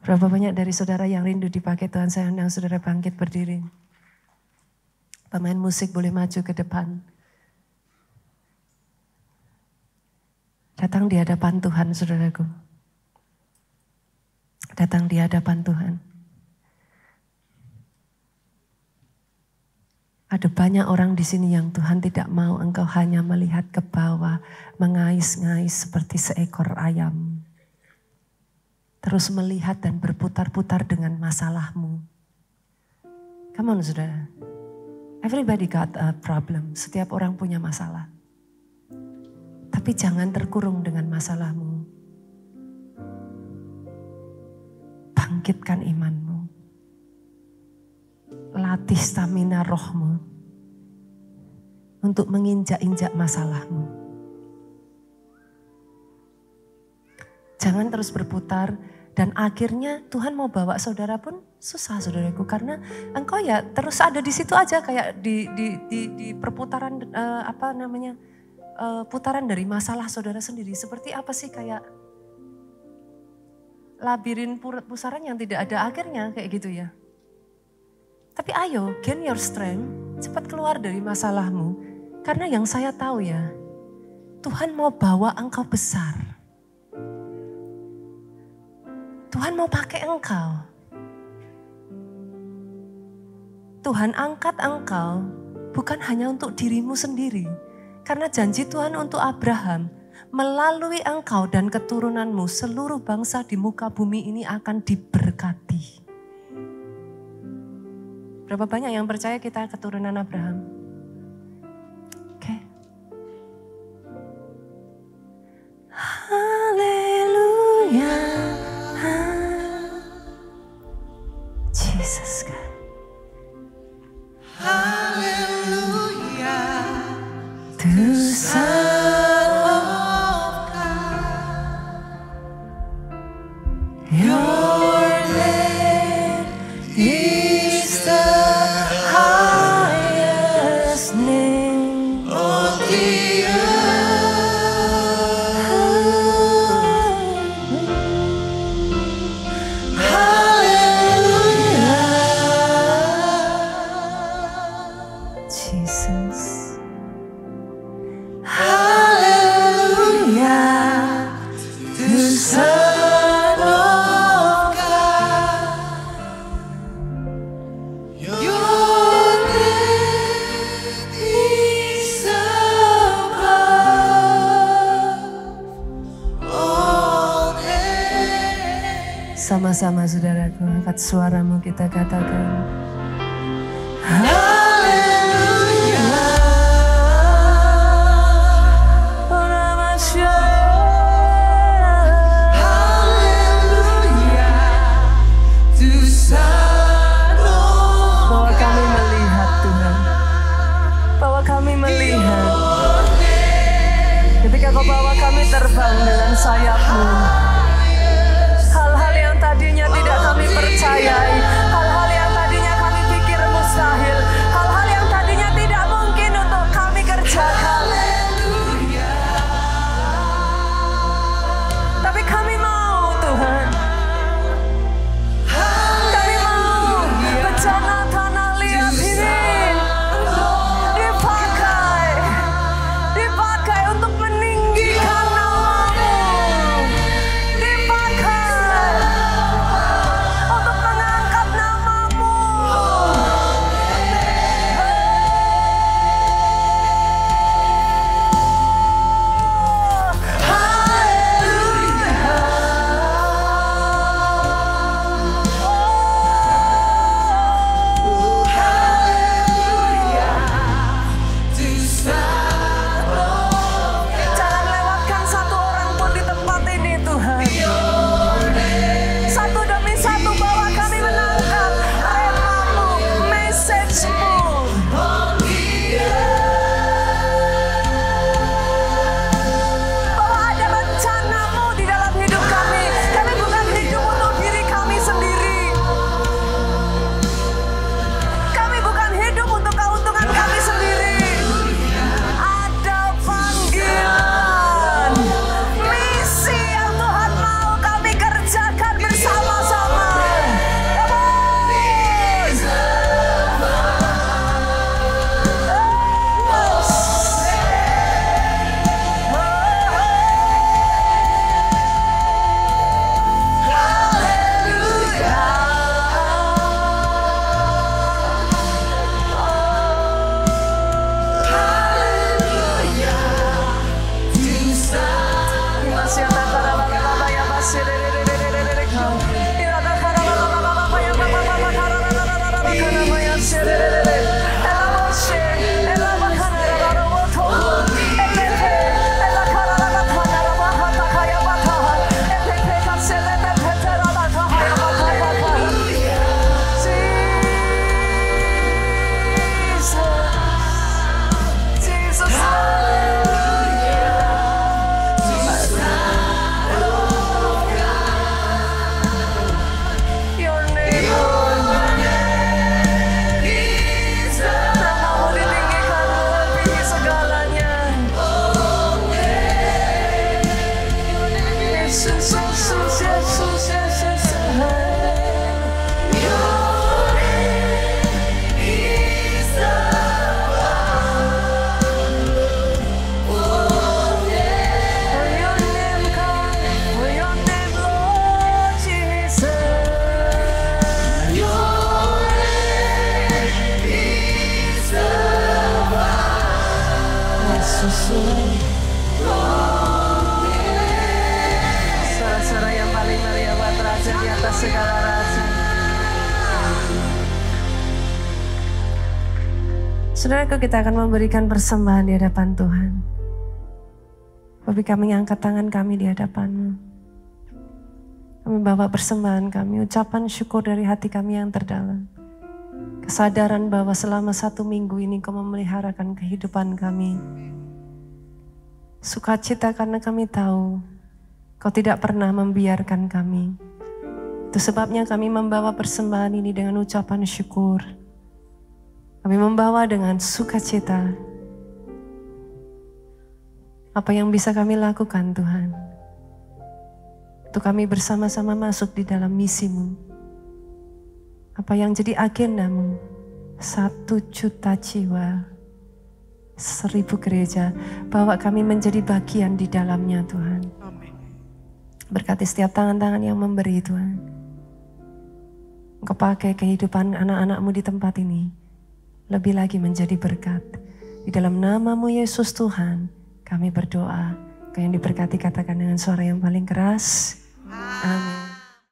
Berapa banyak dari saudara yang rindu dipakai Tuhan? Saya undang saudara bangkit berdiri. Pemain musik boleh maju ke depan. Datang di hadapan Tuhan saudaraku. Datang di hadapan Tuhan. Ada banyak orang di sini yang Tuhan tidak mau engkau hanya melihat ke bawah, mengais-ngais seperti seekor ayam. Terus melihat dan berputar-putar dengan masalahmu. Come on saudara. Everybody got a problem. Setiap orang punya masalah. Tapi jangan terkurung dengan masalahmu. Bangkitkan imanmu. Latih stamina rohmu untuk menginjak-injak masalahmu. Jangan terus berputar dan akhirnya Tuhan mau bawa saudara pun susah saudaraku karena engkau ya terus ada di situ aja kayak di perputaran putaran dari masalah saudara sendiri. Seperti apa sih kayak labirin pusaran yang tidak ada akhirnya kayak gitu ya. Tapi ayo, gain your strength, cepat keluar dari masalahmu. Karena yang saya tahu ya, Tuhan mau bawa engkau besar. Tuhan mau pakai engkau. Tuhan angkat engkau bukan hanya untuk dirimu sendiri. Karena janji Tuhan untuk Abraham, melalui engkau dan keturunanmu seluruh bangsa di muka bumi ini akan diberkati. Berapa banyak yang percaya kita keturunan Abraham? Oke. Haleluya. Hallelujah to Son of God. Your name is above all names. Sama-sama saudaraku, angkat suaramu, kita katakan ketika Kau bawa kami terbang dengan sayap-Mu. Hal-hal yang tadinya tidak kami percayai, hal-hal yang tadinya kami pikir mustahil, hal-hal yang tadinya tidak mungkin untuk kami kerjakan. Tapi kami mau, Tuhan. Kami mau bencana tanah liat ini dipakai untuk meninggikan nama-Mu, dipakai untuk mengangkat nama-Mu. Jangan lewatkan satu orang pun di tempat ini, Tuhan. Satu demi satu bawa kami menangkap rema-Mu, message-Mu. Bahwa ada rencana-Mu di dalam hidup kami. Kami bukan hidup untuk diri kami sendiri. Kami bukan hidup untuk keuntungan kami sendiri. Ada panggilan, misi yang Tuhan mau kami kerjakan bersama-sama. Come on. Your name, Lord. Nama-Mu ditinggikan melebihi segalanya. Yesus, Yesus, Yesus, Yesus. For your name, God, for your name, Lord Jesus. Yesus. Suara-suara yang paling meriah buat Raja di atas segala raja. Saudaraku, kita akan memberikan persembahan di hadapan Tuhan. Tapi kami angkat tangan kami di hadapan-Mu. Kami bawa persembahan kami, ucapan syukur dari hati kami yang terdalam. Kesadaran bahwa selama 1 minggu ini Kau memeliharakan kehidupan kami. Sukacita karena kami tahu Kau tidak pernah membiarkan kami. Itu sebabnya kami membawa persembahan ini dengan ucapan syukur. Kami membawa dengan sukacita. Apa yang bisa kami lakukan, Tuhan? Untuk kami bersama-sama masuk di dalam misi-Mu. Apa yang jadi agenda-Mu? 1 juta jiwa 1000 gereja. Bawa kami menjadi bagian di dalamnya Tuhan. Berkati setiap tangan-tangan yang memberi Tuhan. Engkau pakai kehidupan anak-anak-Mu di tempat ini. Lebih lagi menjadi berkat. Di dalam nama-Mu Yesus Tuhan, kami berdoa. Kau yang diberkati katakan dengan suara yang paling keras. Amin.